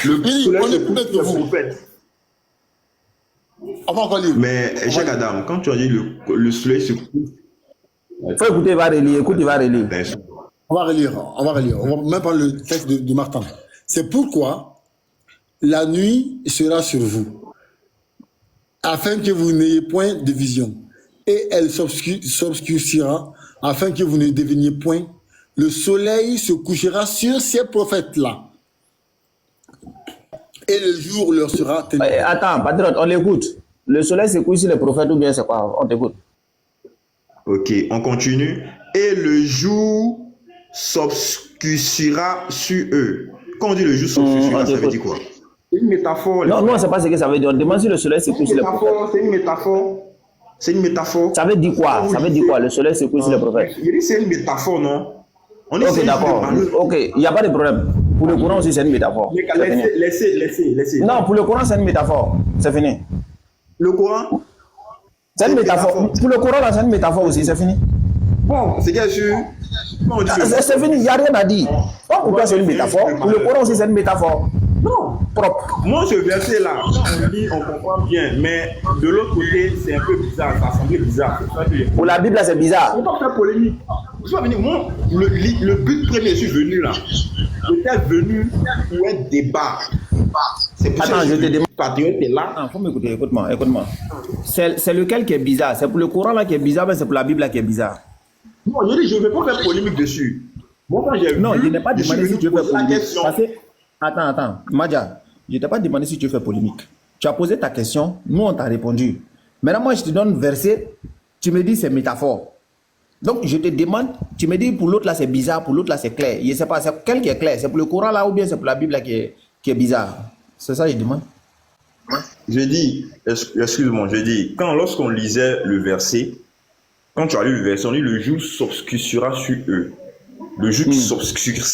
Le soleil se couche peut-être sur vous. les prophètes. On va encore lire. Mais, Cheikh Adam, quand tu as dit le soleil se couche... Faut écouter, il va relire. Écoute, il va relire. On va relire. On va même prendre le texte de Martin. C'est pourquoi la nuit sera sur vous, afin que vous n'ayez point de vision. Et elle s'obscurcira, afin que vous ne deviniez point. Le soleil se couchera sur ces prophètes-là. Et le jour leur sera tenu. Attends, patriote, on l'écoute. Le soleil se couche sur les prophètes ou bien c'est quoi? On t'écoute. Ok, on continue. Et le jour s'obscurcira sur eux. Quand on dit le jour s'obscurcira, ça veut dire quoi? C'est une métaphore. Non, non, c'est pas ce que ça veut dire. On demande si le soleil se couche sur les prophètes. C'est une métaphore. C'est une métaphore. Ça veut dire quoi? Ça veut dire quoi? Le soleil se couche sur les prophètes. Il dit c'est une métaphore, non? On dit Ok, d'accord. Ok, il n'y a pas de problème. Pour le Coran aussi, c'est une métaphore. Laissez. Non, pour le Coran, c'est une métaphore. C'est fini. Le Coran? C'est une métaphore. Pour le Coran, là, c'est une métaphore aussi. C'est fini. Bon, c'est bien sûr. C'est fini, il n'y a rien à dire. Pourquoi c'est une métaphore? Pour le Coran aussi, c'est une métaphore. Non. Propre. Moi, ce verset-là, on lit, on comprend bien, mais de l'autre côté, c'est un peu bizarre, ça semble bizarre. Pour la Bible, là, c'est bizarre. On ne peut pas faire polémique. Je vais venir, moi, le but premier, je suis venu là. J'étais venu pour un débat. C'est pour ça que je te demande, patriote est là. Non, faut m'écouter, écoute-moi. C'est lequel qui est bizarre? C'est pour le Coran là qui est bizarre, mais c'est pour la Bible là qui est bizarre. Non, je dis, je ne vais pas faire polémique dessus. Moi, quand j'ai non, vu, je n'ai pas demandé si tu veux faire polémique. Parce que, attends, Madja, je ne t'ai pas demandé si tu veux faire polémique. Tu as posé ta question, nous on t'a répondu. Maintenant, moi je te donne un verset, tu me dis c'est métaphore. Donc je te demande, tu me dis pour l'autre là c'est bizarre, pour l'autre là c'est clair. Je ne sais pas, c'est quel qui est clair? C'est pour le Coran là ou bien c'est pour la Bible là qui est bizarre? C'est ça que je demande. Je dis, excuse-moi, je dis, lorsqu'on lisait le verset, quand tu as lu le verset, on dit le jour s'obscurcira sur eux. Le jour qui s'obscurcira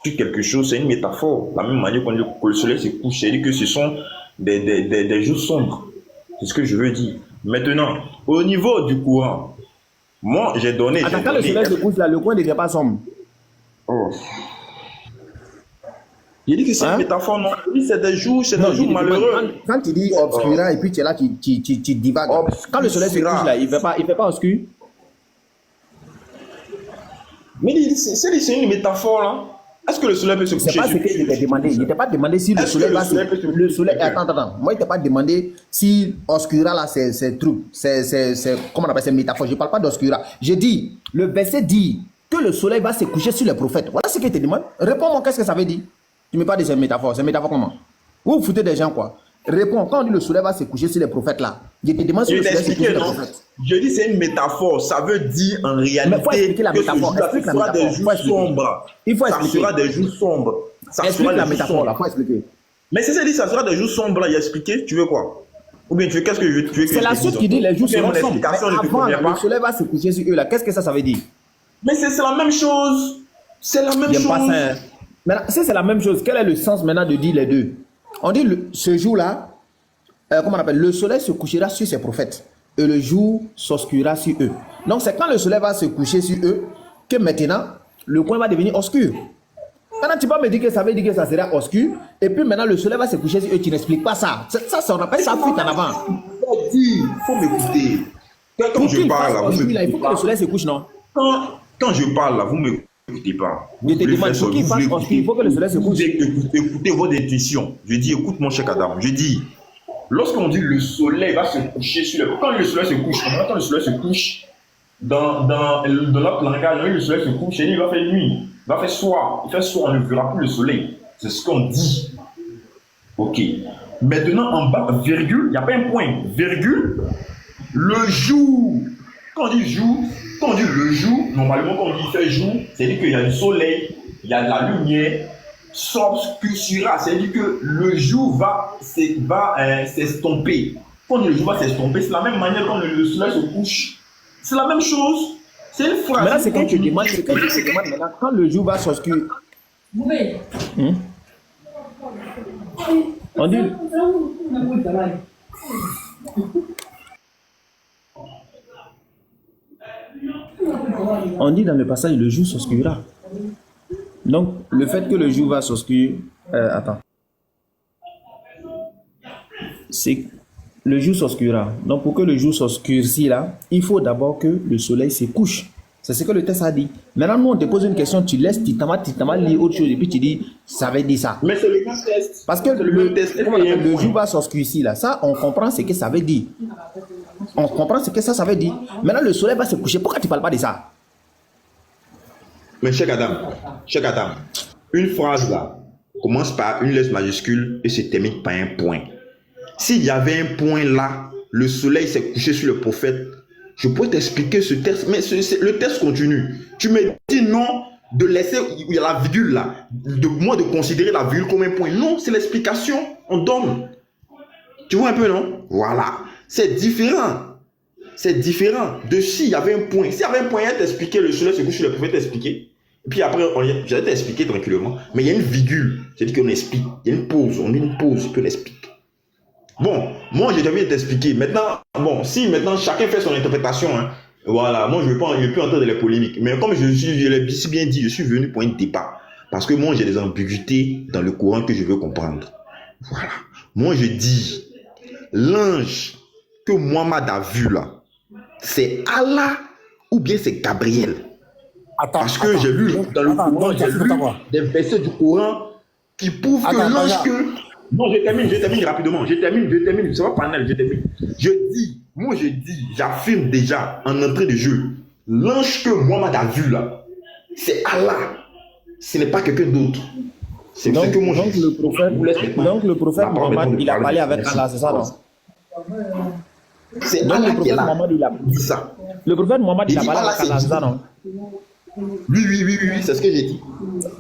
sur quelque chose, c'est une métaphore. La même manière qu'on dit que le soleil se couche, c'est-à-dire que ce sont des jours sombres. C'est ce que je veux dire. Maintenant, au niveau du courant, moi j'ai donné. Attends, quand le soleil se couche là, le coin n'était pas sombre. Oh. Il dit que c'est une métaphore, non? Il dit c'est des jours malheureux. Quand tu dis obscura et puis tu es là, tu divagues. Quand le soleil se couche là, il ne fait pas obscur. Mais c'est une métaphore là. Est-ce que le soleil peut se coucher? C'est pas ce que je t'ai demandé. Je ne t'ai pas demandé si le soleil va se coucher. Le soleil, attends. Moi, je ne t'ai pas demandé si obscura là, c'est truc. Comment on appelle ça, métaphore. Je ne parle pas d'obscura. J'ai dit, le verset dit que le soleil va se coucher sur les prophètes. Voilà ce que je te demande. Réponds-moi, qu'est-ce que ça veut dire? Tu ne me parles de ces métaphores. C'est métaphore comment? Vous vous foutez des gens quoi? Réponds, quand on dit le soleil va se coucher sur les prophètes là, je te demande si le soleil se couche sur les prophètes. Je dis c'est une métaphore, ça veut dire en réalité que la métaphore. Ce sera des jours sombres. Il faut expliquer. Ça sera des jours sombres. Explique la métaphore là, il faut expliquer. Mais si ça dit ça sera des jours sombres là, il a expliqué, tu veux quoi? Ou bien tu veux qu'est-ce que je veux? C'est la suite qui dit les jours seront sombres. Avant, le soleil va se coucher sur eux là, qu'est-ce que ça veut dire? Mais c'est la même chose. C'est la même chose. Maintenant, si c'est la même chose, quel est le sens maintenant de dire les deux? On dit ce jour-là, comment on appelle? Le soleil se couchera sur ses prophètes et le jour s'obscurera sur eux. Donc c'est quand le soleil va se coucher sur eux que maintenant le coin va devenir obscur. Maintenant tu peux me dire que ça veut dire que ça sera obscur et puis maintenant le soleil va se coucher sur eux. Tu n'expliques pas ça. Ça on appelle ça fuite en avant. Il faut m'écouter. Quand je parle là, vous il faut que le soleil se couche, non? Quand je parle là, vous m'écoutez pas. Je te demande pour qu'il fasse obscur, il faut que le soleil se couche. Écoutez votre intuition. Je dis, écoute mon cher Adam. Je dis, lorsqu'on dit le soleil va se coucher sur le... Quand le soleil se couche, quand le soleil se couche, dans notre langage, le soleil se couche et il va faire nuit. Il va faire soir. Il fait soir, on ne verra plus le soleil. C'est ce qu'on dit. Ok. Maintenant, en bas, virgule, il n'y a pas un point. Virgule, le jour. Quand on dit jour, quand on dit le jour, normalement, quand on dit il fait jour, c'est-à-dire qu'il y a du soleil, il y a de la lumière, s'obscurcira, c'est-à-dire que le jour va s'estomper. Quand le jour va s'estomper, c'est la même manière quand le soleil se couche. C'est la même chose. C'est une phrase. Mais là, c'est quand tu demandes, maintenant, quand le jour va s'obscurer. On dit... On dit dans le passage, le jour s'obscurera. Donc, le fait que le jour va s'obscurer... attends. C'est... Le jour s'obscurera. Donc, pour que le jour s'obscurcisse là, il faut d'abord que le soleil se couche. C'est ce que le texte a dit. Maintenant, nous, on te pose une question, tu laisses titama lire autre chose et puis tu dis, ça veut dire ça. Mais c'est le même test. Parce que le jour va s'obscurcir là. Ça, on comprend ce que ça veut dire. On comprend ce que ça veut dire. Maintenant, le soleil va se coucher. Pourquoi tu ne parles pas de ça? Mais Cheikh Adam, une phrase là commence par une lettre majuscule et se termine par un point. S'il y avait un point là, le soleil s'est couché sur le prophète, je pourrais t'expliquer ce texte, mais le texte continue. Tu me dis non de laisser, il y a la virgule là, de considérer la virgule comme un point. Non, c'est l'explication, on donne. Tu vois un peu, non? Voilà, c'est différent. C'est différent de s'il y avait un point. S'il y avait un point, il t'expliquer, le soleil se couche sur le prophète, t'expliquer. Et puis après, j'allais t'expliquer tranquillement. Mais il y a une virgule, c'est-à-dire qu'on explique. Il y a une pause, on met une pause, puis on explique. Bon, moi j'ai envie de t'expliquer. Maintenant, bon, si maintenant chacun fait son interprétation, hein, voilà, moi je ne vais plus entrer dans les polémiques. Mais comme je l'ai si bien dit, je suis venu pour un débat. Parce que moi j'ai des ambiguïtés dans le Coran que je veux comprendre. Voilà. Moi je dis, l'ange que Mohammed a vu là, c'est Allah ou bien c'est Gabriel? Parce que j'ai lu dans le Coran, j'ai lu des versets du Coran qui prouvent que l'ange que... Non, je termine rapidement. Je termine. C'est pas panel, je termine. Je dis, j'affirme déjà en entrée de jeu, l'ange que Mohammed a vu là, c'est Allah. Ce n'est pas quelqu'un d'autre. C'est ce que moi je dis. Donc le prophète Mohammed, il a parlé avec Allah, c'est ça, non? C'est Allah qui est là. Dit ça. Le prophète Mohammed, il a parlé avec Allah, c'est ça, non? Oui, c'est ce que j'ai dit.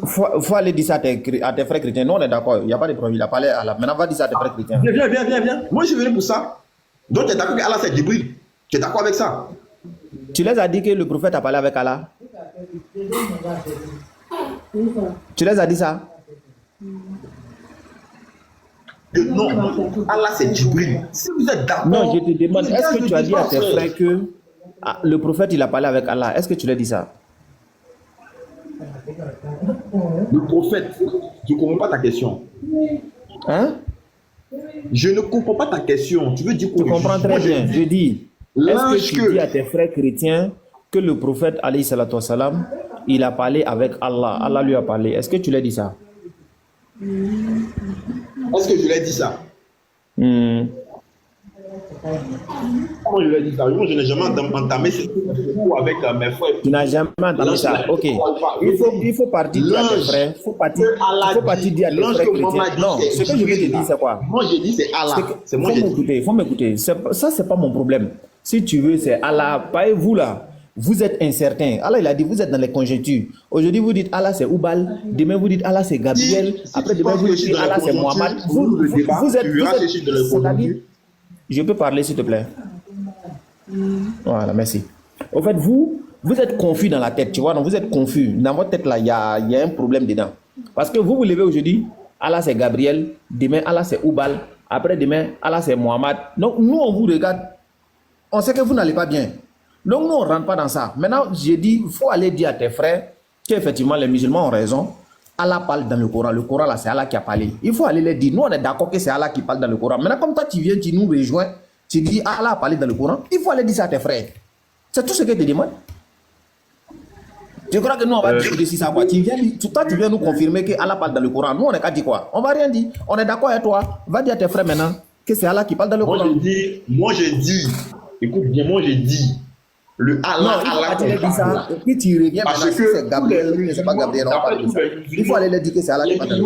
Faut aller dire ça à tes frères chrétiens. Non, on est d'accord, il n'y a pas de problème. Il a parlé à Allah. Maintenant, va dire ça à tes frères chrétiens. Viens. Moi, je suis venu pour ça. Donc, tu es d'accord que Allah, c'est Djibril. Tu es d'accord avec ça? Tu les as dit que le prophète a parlé avec Allah? Tu les as dit ça? Non, Allah, c'est Djibril. Si vous êtes d'accord... Non, je te demande, est-ce que tu as dit à tes frères que le prophète, il a parlé avec Allah? Est-ce que tu lui as dit ça? Le prophète, je ne comprends pas ta question. Hein? Je ne comprends pas ta question. Tu veux dire quoi? Je comprends très bien. Je dis, est-ce que tu dis à tes frères chrétiens que le prophète, alayhi salatu wassalam, il a parlé avec Allah? Allah lui a parlé. Est-ce que tu lui as dit ça? Est-ce que je lui ai dit ça? Comment je lui ai dit ça? Moi, je n'ai jamais entamé ce coup avec mes frères. Tu n'as jamais entamé ça? Ok. Il faut partir dire à tes frères. Il faut partir dire à tes frères chrétiens. Non, ce que je veux te dire, c'est quoi? Moi, je dis c'est Allah. C'est moi qui dis. Il faut m'écouter. Ça, c'est pas mon problème. Si tu veux, c'est Allah. Pas vous là. Vous êtes incertain. Allah, il a dit, vous êtes dans les conjonctures. Aujourd'hui, vous dites Allah, c'est Oubal. Demain, vous dites Allah, c'est Gabriel. Après, demain, vous dites Allah, c'est Mohammed. Vous êtes... Je peux parler, s'il te plaît? Voilà, merci. Au fait, vous êtes confus dans la tête, tu vois. Donc, vous êtes confus. Dans votre tête, là, il y a un problème dedans. Parce que vous levez aujourd'hui, Allah, c'est Gabriel. Demain, Allah, c'est Oubal. Après, demain, Allah, c'est Mohammed. Donc, nous, on vous regarde. On sait que vous n'allez pas bien. Donc, nous, on ne rentre pas dans ça. Maintenant, j'ai dit, il faut aller dire à tes frères qu'effectivement, les musulmans ont raison. Allah parle dans le Coran. Le Coran, là, c'est Allah qui a parlé. Il faut aller les dire. Nous, on est d'accord que c'est Allah qui parle dans le Coran. Maintenant, comme toi, tu viens, tu nous rejoins, tu dis Allah a parlé dans le Coran. Il faut aller dire ça à tes frères. C'est tout ce que tu demandes. Je crois que nous, on va discuter si ça. Toi, tu viens nous confirmer que Allah parle dans le Coran. Nous, on n'est qu'à dire quoi? On ne va rien dire. On est d'accord avec toi. Va dire à tes frères maintenant que c'est Allah qui parle dans le Coran. Moi, je dis, écoute bien, moi, je dis. Le Allah, ça. Et puis tu reviens parce que c'est Gabriel, c'est pas Gabriel. Il faut aller leur dire que c'est Allah qui parle.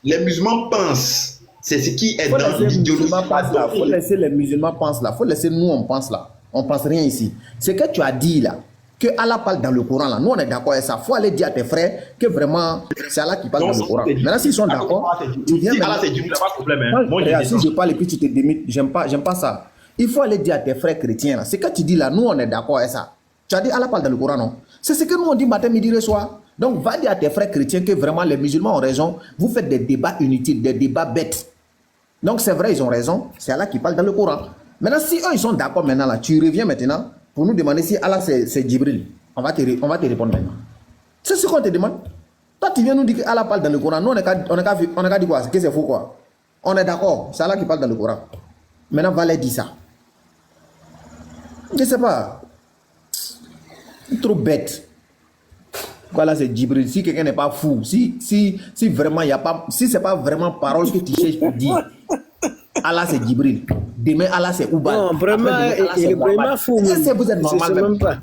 Les musulmans pensent, c'est ce qui est dans l'idéologie. Il faut laisser les musulmans penser là. Il faut laisser nous on pense là. On pense rien ici. Ce que tu as dit là, que Allah parle dans le Coran là, nous on est d'accord avec ça. Il faut aller dire à tes frères que vraiment c'est Allah qui parle dans le Coran. Maintenant s'ils sont d'accord, tu viens. Allah c'est Dieu, il n'y a pas de problème. Si je parle et puis tu te démites, j'aime pas ça. Il faut aller dire à tes frères chrétiens là. Ce que tu dis là, nous on est d'accord avec ça. Tu as dit Allah parle dans le Coran, non? C'est ce que nous on dit matin, midi et soir. Donc, va dire à tes frères chrétiens que vraiment les musulmans ont raison. Vous faites des débats inutiles, des débats bêtes. Donc, c'est vrai, ils ont raison. C'est Allah qui parle dans le Coran. Maintenant, si eux, ils sont d'accord maintenant, là, tu reviens maintenant pour nous demander si Allah, c'est Djibril. On va te répondre maintenant. C'est ce qu'on te demande. Toi, tu viens nous dire que Allah parle dans le Coran. Nous, on n'a qu'à dire quoi? Que c'est faux, quoi? On est d'accord. C'est Allah qui parle dans le Coran. Maintenant, va leur dire ça. Je ne sais pas. Trop bête. Voilà, c'est Djibril. Si quelqu'un n'est pas fou, si vraiment il n'y a pas, si c'est pas vraiment parole que tu cherches pour dire, Allah c'est Djibril. Demain, Allah c'est Oubal. Non, vraiment, il est vraiment fou. Est-ce que vous êtes normal? Même pas.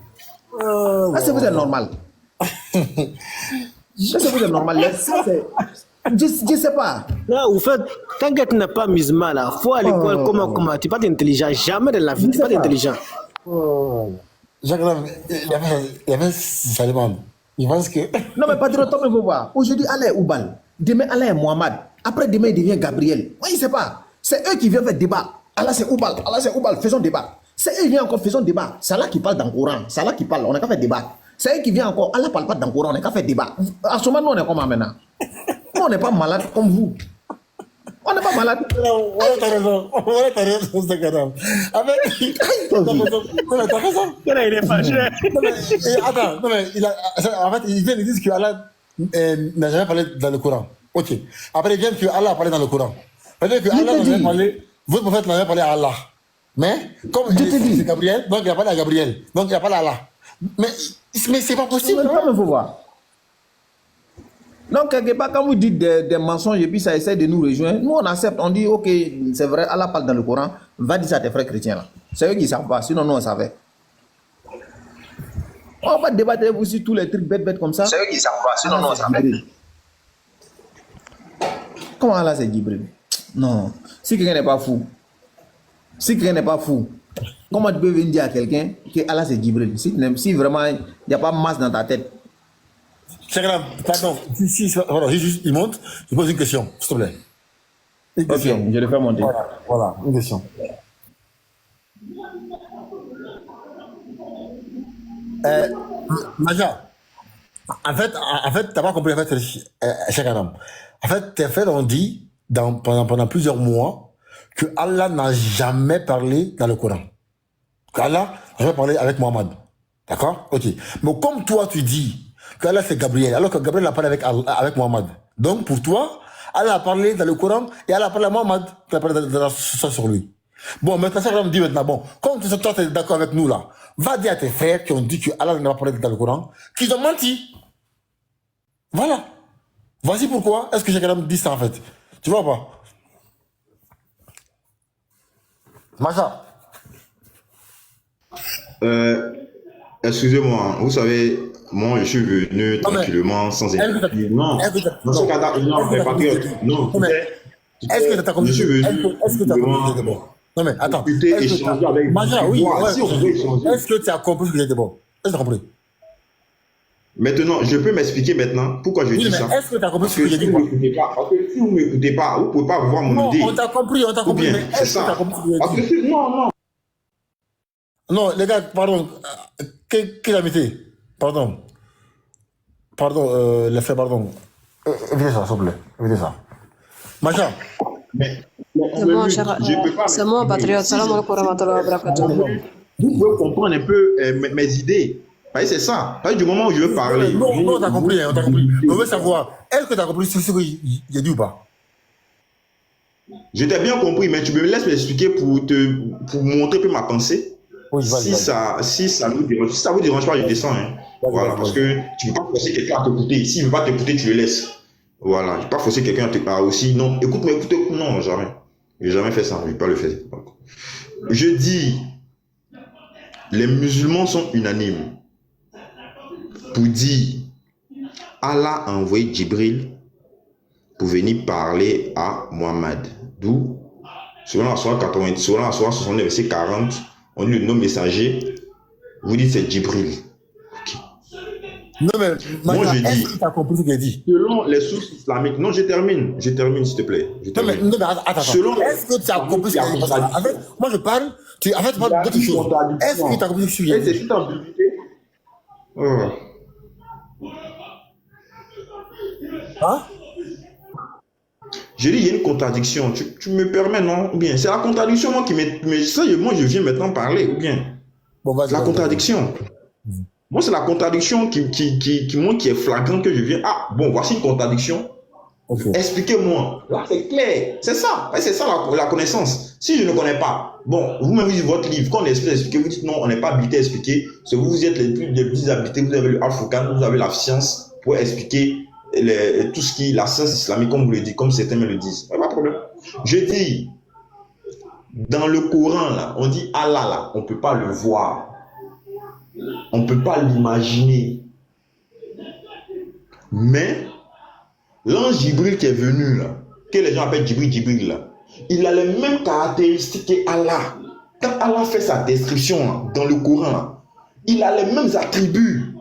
Est-ce que vous êtes normal? Est-ce que vous êtes normal? Je ne sais pas. Non, vous faites, tant que tu n'es pas musulman, là, il faut à l'école, comment, tu n'es pas intelligent, jamais de la vie, tu n'es pas intelligent. Jacques, il y avait sa demande. Il pense que. Non, mais patriote, il faut voir. Aujourd'hui, Allah est Oubal. Demain, Allah est Mohamed. Après, demain, il devient Gabriel. Oui, il ne sait pas. C'est eux qui viennent faire débat. Allah, c'est Oubal. Allah, c'est Oubal. Faisons débat. C'est eux qui viennent encore, faisons débat. C'est Allah qui parle dans le Coran. C'est Allah qui parle. On n'a qu'à faire débat. C'est eux qui viennent encore. Allah ne parle pas dans le Coran. On n'a qu'à faire débat. À ce moment, nous, on est comment maintenant? Nous, on n'est pas malade comme vous. On n'est pas malade. Non, t'as raison. T'as raison, c'est grave. Avec. T'as raison. Il est fâché. Attends, non, mais en fait, ils viennent, ils disent que Allah n'a jamais parlé dans le Coran. Ok. Après, ils viennent que Allah a parlé dans le Coran. C'est-à-dire que Allah n'a jamais parlé, votre prophète n'a jamais parlé à Allah. Mais, comme c'est Gabriel, donc il a parlé à Gabriel. Donc il a parlé à Allah. Mais c'est pas possible. Il faut voir. Donc, quelque part, quand vous dites des mensonges et puis ça essaie de nous rejoindre, nous on accepte, on dit, ok, c'est vrai, Allah parle dans le Coran, va dire ça à tes frères chrétiens là. C'est eux qui ne savent pas, sinon nous on savait. On va débattre avec vous sur tous les trucs bêtes comme ça. C'est eux qui ne savent pas, sinon nous on savait. Comment Allah c'est Djibril? Non, si quelqu'un n'est pas fou, comment tu peux venir dire à quelqu'un que Allah c'est Djibril? Si vraiment il n'y a pas masse dans ta tête. Chakram, pardon, voilà, il monte, je pose une question, s'il te plaît. Une question. Ok, je le fais monter. Voilà, une question. Maja, en fait, t'as pas compris, en fait, Chakram. En fait, tes frères ont dit, pendant plusieurs mois, que Allah n'a jamais parlé dans le Coran. Qu'Allah n'a jamais parlé avec Mohammed. D'accord? Ok. Mais comme toi, tu dis, que Allah c'est Gabriel, alors que Gabriel a parlé avec Mohammed. Donc pour toi, Allah a parlé dans le Coran et Allah a parlé à Mohammed qui a parlé dans la sur lui. Bon, maintenant ça me dit maintenant, bon, comme toi tu es d'accord avec nous là, va dire à tes frères qui ont dit que Allah n'a pas parlé dans le Coran, qu'ils ont menti. Voilà. Voici pourquoi est-ce que j'ai quand même dit ça en fait. Tu vois pas? Macha. Excusez-moi, vous savez, moi je suis venu tranquillement, sans énergie. Non, dans ce cas-là, non, mais patriote, non. Est-ce que tu as compris? Je suis venu. Est-ce que tu as compris bon? Non mais attends. Échanger avec Macha, oui. Ouais, est-ce que tu as compris que j'étais bon? Est-ce que tu as compris? Maintenant, je peux m'expliquer maintenant pourquoi je dis ça. Est-ce que tu as compris ce que j'ai dit? Parce que si vous ne m'écoutez pas, vous ne pouvez pas voir mon idée. Non, on t'a compris. Mais est-ce que tu as compris ce que j'ai dit? Non. Non, les gars, pardon. Qui l'a mis? Pardon, les frères, pardon. Évitez ça, s'il vous plaît. Évitez ça. Macha. C'est bon, cher. C'est moi, patriote. Salam alaikum wa rahmatullahi wa barakatuh. Vous pouvez comprendre un peu mes idées. C'est ça. Du moment où je veux parler. Non, t'as compris, on t'a compris. On veut savoir, est-ce que t'as compris ce que j'ai dit ou pas? Je t'ai bien compris, mais tu me laisses m'expliquer pour montrer un peu ma pensée. Oui, si ça vous dérange, si ça vous dérange pas, je descends. Hein. Voilà, parce que tu ne peux pas forcer quelqu'un à t'écouter. S'il ne veut pas t'écouter, tu le laisses. Voilà, je ne peux pas forcer quelqu'un à t'écouter. Aussi, non, écoute, non, jamais. Je n'ai jamais fait ça, je ne vais pas le faire. Je dis, les musulmans sont unanimes pour dire Allah a envoyé Djibril pour venir parler à Mohammed. D'où, selon la Sourate 80, selon la Sourate 69, verset 40, on dit le nom messager, vous dites c'est Djibril. Okay. Non mais, moi je dis, est-ce que tu as compris ce qu'il a dit? Selon les sources islamiques, non je termine s'il te plaît. Non mais attends, est-ce que tu as compris ce qu'il a dit? En fait, moi je parle, tu parles d'autre chose. Est-ce que tu as compris ce qu'il a dit? Hein? J'ai dit, il y a une contradiction. Tu me permets, non? Ou bien, c'est la contradiction, moi, qui mais ça, moi, je viens maintenant parler, ou bien? Bon, vas-y. La contradiction. Moi, c'est la contradiction qui est flagrante que je viens. Ah, bon, voici une contradiction. Okay. Expliquez-moi. Là, c'est clair. C'est ça. C'est ça la connaissance. Si je ne connais pas, bon, vous-même, vous dites votre livre, quand on explique, vous dites non, on n'est pas habilité à expliquer. C'est vous êtes les plus habilités, vous avez le Al-Furqan, vous avez la science pour expliquer tout ce qui est la science islamique, comme vous le dites, comme certains me le disent. Pas de problème. Je dis, dans le Coran, là, on dit Allah, là, on ne peut pas le voir. On ne peut pas l'imaginer. Mais l'ange Jibril qui est venu là, que les gens appellent Jibril là, il a les mêmes caractéristiques qu'Allah. Quand Allah fait sa description là, dans le Coran, là, il a les mêmes attributs.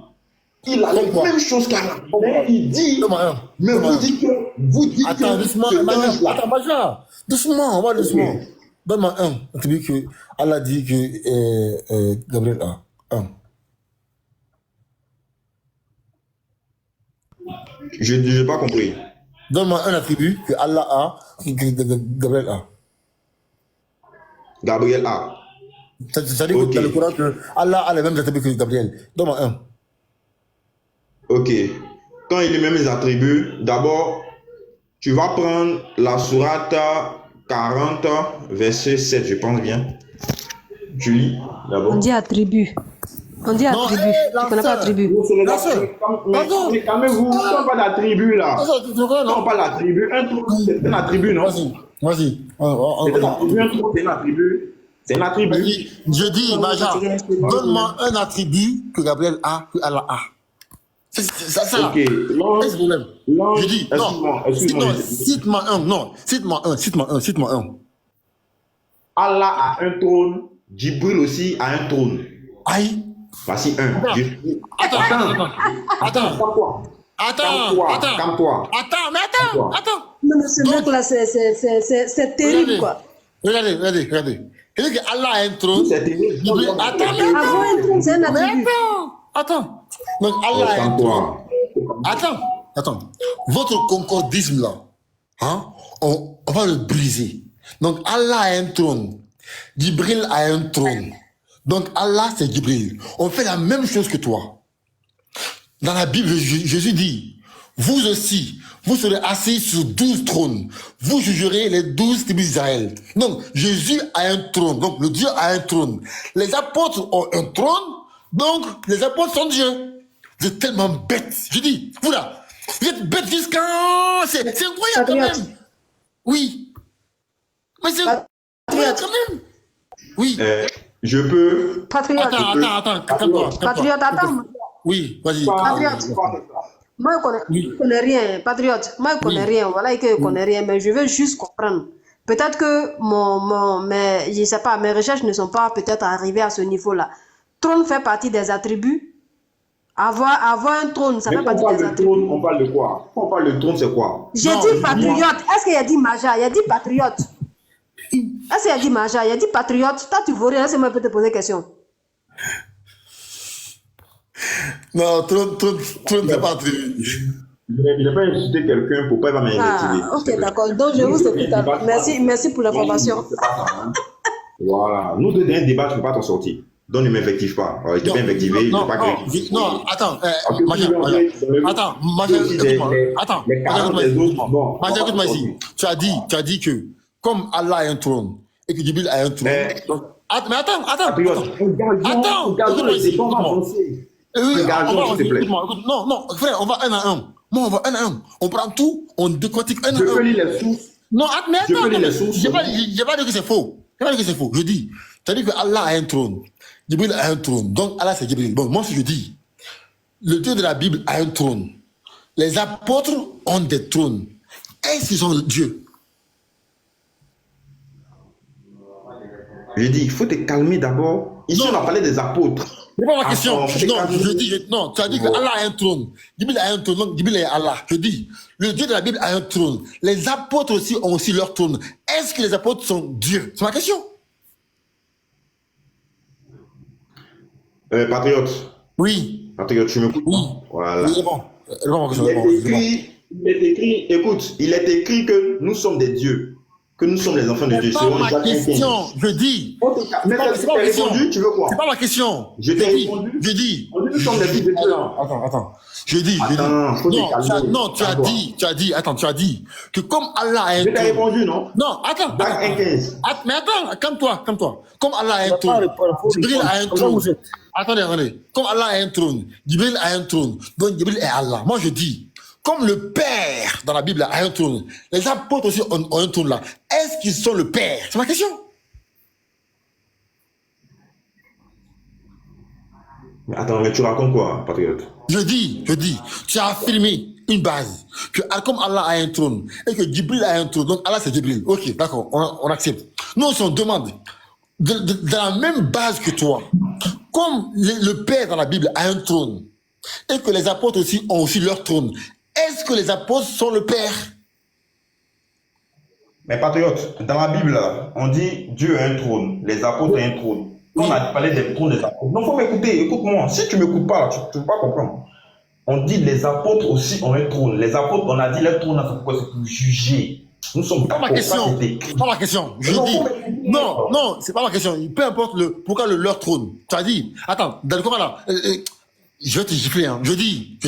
Il a les mêmes choses qu'Allah. Mais il dit, mais vous dites que... Attends, doucement, attends, Baja. Doucement, on va doucement. Okay. Donne-moi un attribut que Allah dit que Gabriel a. Un. Je n'ai pas compris. Donne-moi un attribut que Allah a, que Gabriel a. Gabriel a. C'est-à-dire que dans le Coran que Allah a les mêmes attributs que Gabriel. Donne-moi un. Ok. Quand il a les mêmes attributs, d'abord, tu vas prendre la sourate 40, verset 7, je pense bien. Tu lis d'abord. On dit attribut. On dit attribut. Tu connais pas attribut. Calmez-vous, on pas d'attribut là. Non, pas d'attribut. Un trou, c'est un attribut, non? Vas-y. C'est un attribut. C'est un attribut. Je dis, Maja, donne-moi un attribut que Gabriel a, que Allah a. C'est ça. Ok. Qu'est-ce que problème? Je dis, non. Cite-moi un. Non, cite-moi un. Allah a un trône. Jibril aussi a un trône. Aïe. Voici un. Attends. Non, mais ce mec-là, c'est terrible, quoi. Regardez. Il dit que Allah a un trône. Attends. Donc Allah a un trône. Attends. Votre concordisme là, hein, on va le briser. Donc Allah a un trône. Jibril a un trône. Donc Allah, c'est Jibril. On fait la même chose que toi. Dans la Bible, Jésus dit, vous aussi, vous serez assis sur 12 trônes. Vous jugerez les 12 tribus d'Israël. Donc Jésus a un trône. Donc le Dieu a un trône. Les apôtres ont un trône. Donc les apôtres sont Dieu. Vous êtes tellement bêtes. Je dis, vous là, vous êtes bêtes jusqu'à... C'est incroyable quand même. Oui. Mais c'est incroyable quand même. Oui. Je peux... Patriote. Attends. Patriote, attends. Oui, vas-y. Patriote. Moi, je ne connais rien. Patriote. Moi, je ne connais rien. Voilà que je ne connais rien. Mais je veux juste comprendre. Peut-être que mais, je ne sais pas, mes recherches ne sont pas peut-être arrivées à ce niveau-là. Trône fait partie des attributs. Avoir un trône, ça fait partie des attributs. On parle de quoi? Quand on parle de trône, c'est quoi? J'ai dit patriote. Est-ce qu'il a dit Maja? Il a dit patriote. Est-ce qu'il a dit Maja? Il a dit patriote. Toi, tu ne vaux rien. Laisse-moi te poser une question. Non, trône n'est pas attribué. Je n'ai pas insulté quelqu'un pour pas m'invectiver. Ok, d'accord. Donc, je vous écoute. Merci pour l'information. Voilà. Nous, dans un débat, tu ne peux pas t'en sortir. Donc, ne m'invective pas. Je t'ai pas invectivé, je ne t'ai pas critiqué. Non, attends. Maja, écoute-moi ici. Tu as dit que comme Allah a un trône et que Jibril a un trône. Mais attends. Non, frère, on va un à un. Moi, on va un à un. On prend tout, on décortique un à un. Je peux lire les sources. Non, mais attends. J'ai pas dit que c'est faux. Je dis, tu as dit que Allah a un trône. Jibril a un trône. Donc Allah, c'est Jibril. Bon, moi, si je dis, le Dieu de la Bible a un trône. Les apôtres ont des trônes. Est-ce qu'ils sont Dieu? Je dis, il faut te calmer d'abord. Ici, on a parlé des apôtres. C'est pas ma question. Non, tu as dit que Allah a un trône. Jibril a un trône, donc Jibril est Allah. Je dis, le Dieu de la Bible a un trône. Les apôtres aussi ont aussi leur trône. Est-ce que les apôtres sont Dieu? C'est ma question. Patriote. Oui. Patriote, tu m'écoutes? Oui. Voilà. Oui, c'est bon. Il est écrit il est écrit, écoute, il est écrit que nous sommes des dieux, que nous sommes les enfants de Dieu. C'est pas ma question, je dis. Mais C'est pas ma question. répondu, tu veux quoi? C'est pas ma question. Je t'ai répondu. Je dis. Nous sommes des fils de Dieu. Attends. Je dis. Non, tu as dit, attends, tu as dit que comme Allah a un trône. Je t'ai répondu, non? Non, attends. Mais attends, calme-toi. Comme Allah a un trône, Jibril a un trône. Attendez. Comme Allah a un trône, Jibril a un trône. Donc Jibril est Allah. Moi je dis, comme le Père dans la Bible a un trône, les apôtres aussi ont un trône là. Est-ce qu'ils sont le Père? C'est ma question. Mais attends, mais tu racontes quoi, patriote? Je dis, tu as affirmé une base, que comme Allah a un trône, et que Jibril a un trône, donc Allah c'est Jibril. Ok, d'accord, on accepte. Nous, on se demande, dans la même base que toi, comme le Père dans la Bible a un trône, et que les apôtres aussi ont aussi leur trône, est-ce que les apôtres sont le Père? Mais patriote, dans la Bible, on dit Dieu a un trône, les apôtres ont un trône. Quand on a parlé des trônes des apôtres. Donc, il faut m'écouter, écoute-moi. Si tu ne m'écoutes pas, tu ne peux pas comprendre. On dit les apôtres aussi ont un trône. Les apôtres, on a dit leur trône, c'est pourquoi? C'est pour juger. Nous sommes pas ma question. C'est pas ma question. Je dis. Non, c'est pas ma question. Peu importe pourquoi leur trône. Tu as dit. Attends, dans le Coran là. Je vais te gifler, hein. Je dis.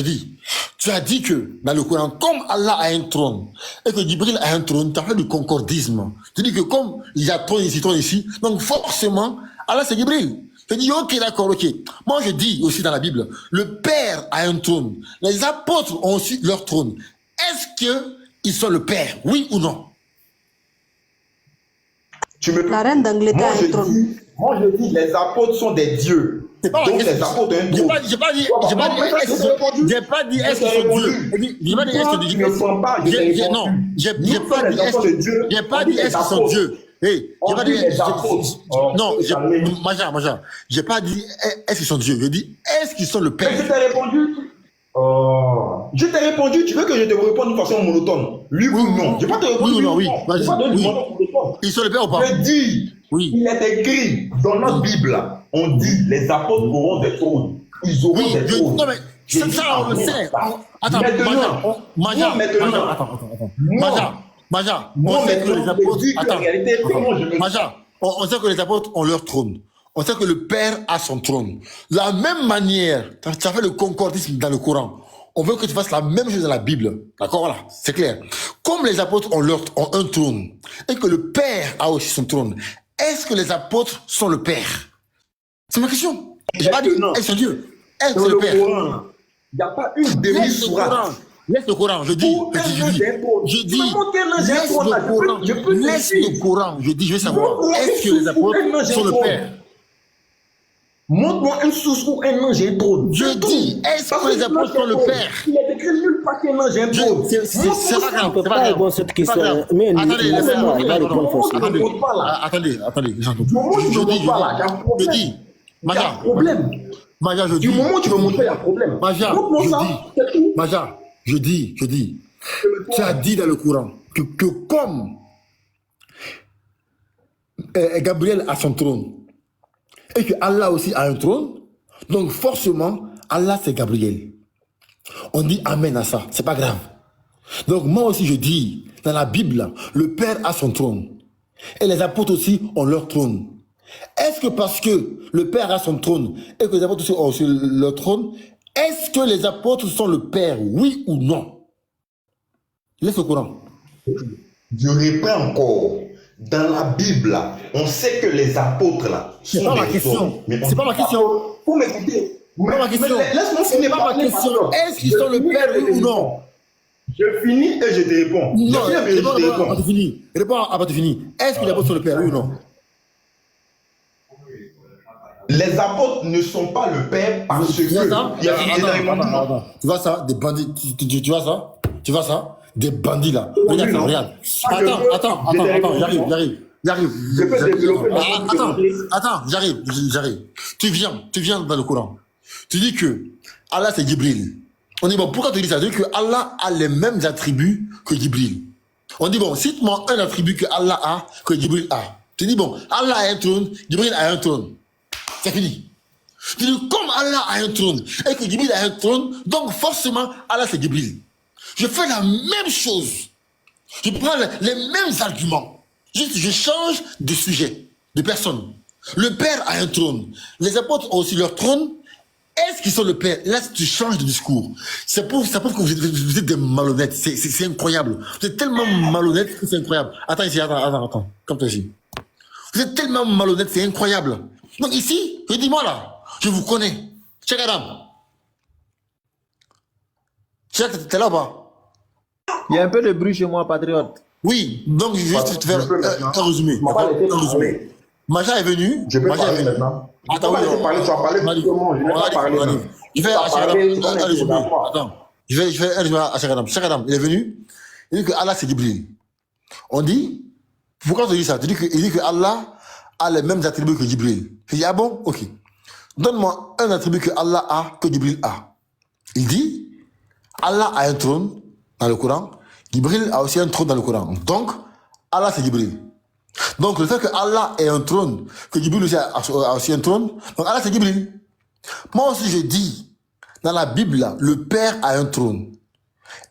Tu as dit que dans le Coran, comme Allah a un trône et que Jibril a un trône, tu as fait du concordisme. Tu dis que comme il y a trône ici, donc forcément, Allah c'est Jibril. Je dis, ok, d'accord, ok. Moi, je dis aussi dans la Bible, le Père a un trône. Les apôtres ont aussi leur trône. Est-ce qu'ils sont le Père, oui ou non? La reine d'Angleterre a un trône. Moi, je dis, les apôtres sont des dieux. C'est pas donc, les apôtres ont un trône. J'ai pas dit est-ce qu'ils sont dieux. J'ai pas dit est-ce qu'ils sont dieux. Maja, j'ai pas dit est-ce qu'ils sont dieux. Je dis est-ce qu'ils sont le Père. Je t'ai répondu. Je t'ai répondu. Tu veux que je te réponde d'une façon monotone? Oui ou non? Je vais pas te répondre. Oui ou non, oui. Ils sont le Père ou pas? Je dis. Oui. Il est écrit dans notre Bible. On dit les apôtres auront des trônes. Ils auront des trônes. Non mais ça on le sait. Attends, Maja, on sait que les apôtres. Maja, on sait que les apôtres ont leur trône. On sait que le Père a son trône. De la même manière, tu as fait le concordisme dans le Coran. On veut que tu fasses la même chose dans la Bible. D'accord, voilà, c'est clair. Comme les apôtres ont un trône et que le Père a aussi son trône, est-ce que les apôtres sont le Père? C'est ma question. J'ai pas dit est-ce Dieu. Est-ce que c'est le Père? Il n'y a pas une demi-sourate. Laisse le Coran, je dis. Laisse le Coran, je dis, je veux savoir. Est-ce que les apôtres sont le Père? Montre-moi une source où un ange est un trône. Je dis, est-ce que les apôtres sont le Père? Il est écrit nulle part qu'un ange est un trône. C'est pas grave, c'est pas grave. Cette question. Mais attendez, je dis, Maja, je dis. Du moment où tu veux montrer, il y a un problème. Maja, je dis. Tu as dit dans le Coran que comme Gabriel a son trône et que Allah aussi a un trône, donc forcément, Allah c'est Gabriel. On dit Amen à ça, c'est pas grave. Donc moi aussi je dis, dans la Bible, le Père a son trône et les apôtres aussi ont leur trône. Est-ce que parce que le Père a son trône et que les apôtres aussi ont aussi leur trône, est-ce que les apôtres sont le Père, oui ou non? Laisse le Coran. Je réponds encore. Dans la Bible, on sait que les apôtres là sont c'est pas ma question. C'est pas ma question. Faut m'écouter. C'est pas ma question. Laisse-moi finir pas ma question. Est-ce qu'ils sont le Père, oui ou non? Je finis et je te réponds. Non, réponds avant de finir. Est-ce que les apôtres sont le Père, oui ou non? Les apôtres ne sont pas le Père parce que... Tu vois ça, des bandits, tu vois ça? Tu vois ça? Des bandits là. Regarde. Attends, j'arrive. Attends, j'arrive. Tu viens dans le Coran. Tu dis que Allah c'est Jibril. On dit bon, pourquoi tu dis ça? Tu dis que Allah a les mêmes attributs que Jibril. On dit bon, cite-moi un attribut que Allah a, que Jibril a. Tu dis bon, Allah a un trône, Jibril a un trône. C'est fini. Tu dis comme Allah a un trône et que Jibril a un trône, donc forcément Allah c'est Jibril. Je fais la même chose. Je prends les mêmes arguments. Juste, je change de sujet, de personne. Le Père a un trône. Les apôtres ont aussi leur trône. Est-ce qu'ils sont le Père? Là, tu changes de discours. Ça prouve que vous êtes des malhonnêtes. C'est incroyable. Vous êtes tellement malhonnêtes que c'est incroyable. Attends ici, attends. Comme toi ici. Vous êtes tellement malhonnêtes, c'est incroyable. Donc ici, dis-moi là, je vous connais. Cheikh Adam. Cheikh, t'es là ou pas? Il y a un peu de bruit chez moi, patriote. Oui, donc je vais juste te faire un résumé. Maja est venu. Je peux parler maintenant. Attends, oui, tu vas parler comment? Je ne vais pas parler. Je vais un résumé. Attends. Je vais un résumé à Cheikh Adam. Cheikh Adam, il est venu. Il dit que Allah c'est Jibril. On dit, pourquoi tu dis ça? Il dit que Allah a les mêmes attributs que Jibril. Je dis, ah bon? Ok. Donne-moi un attribut que Allah a, que Jibril a. Il dit, Allah a un trône dans le Coran. Jibril a aussi un trône dans le Coran. Donc, Allah c'est Jibril. Donc, le fait que Allah ait un trône, que Jibril aussi a aussi un trône, donc Allah c'est Jibril. Moi aussi je dis, dans la Bible, là, le Père a un trône.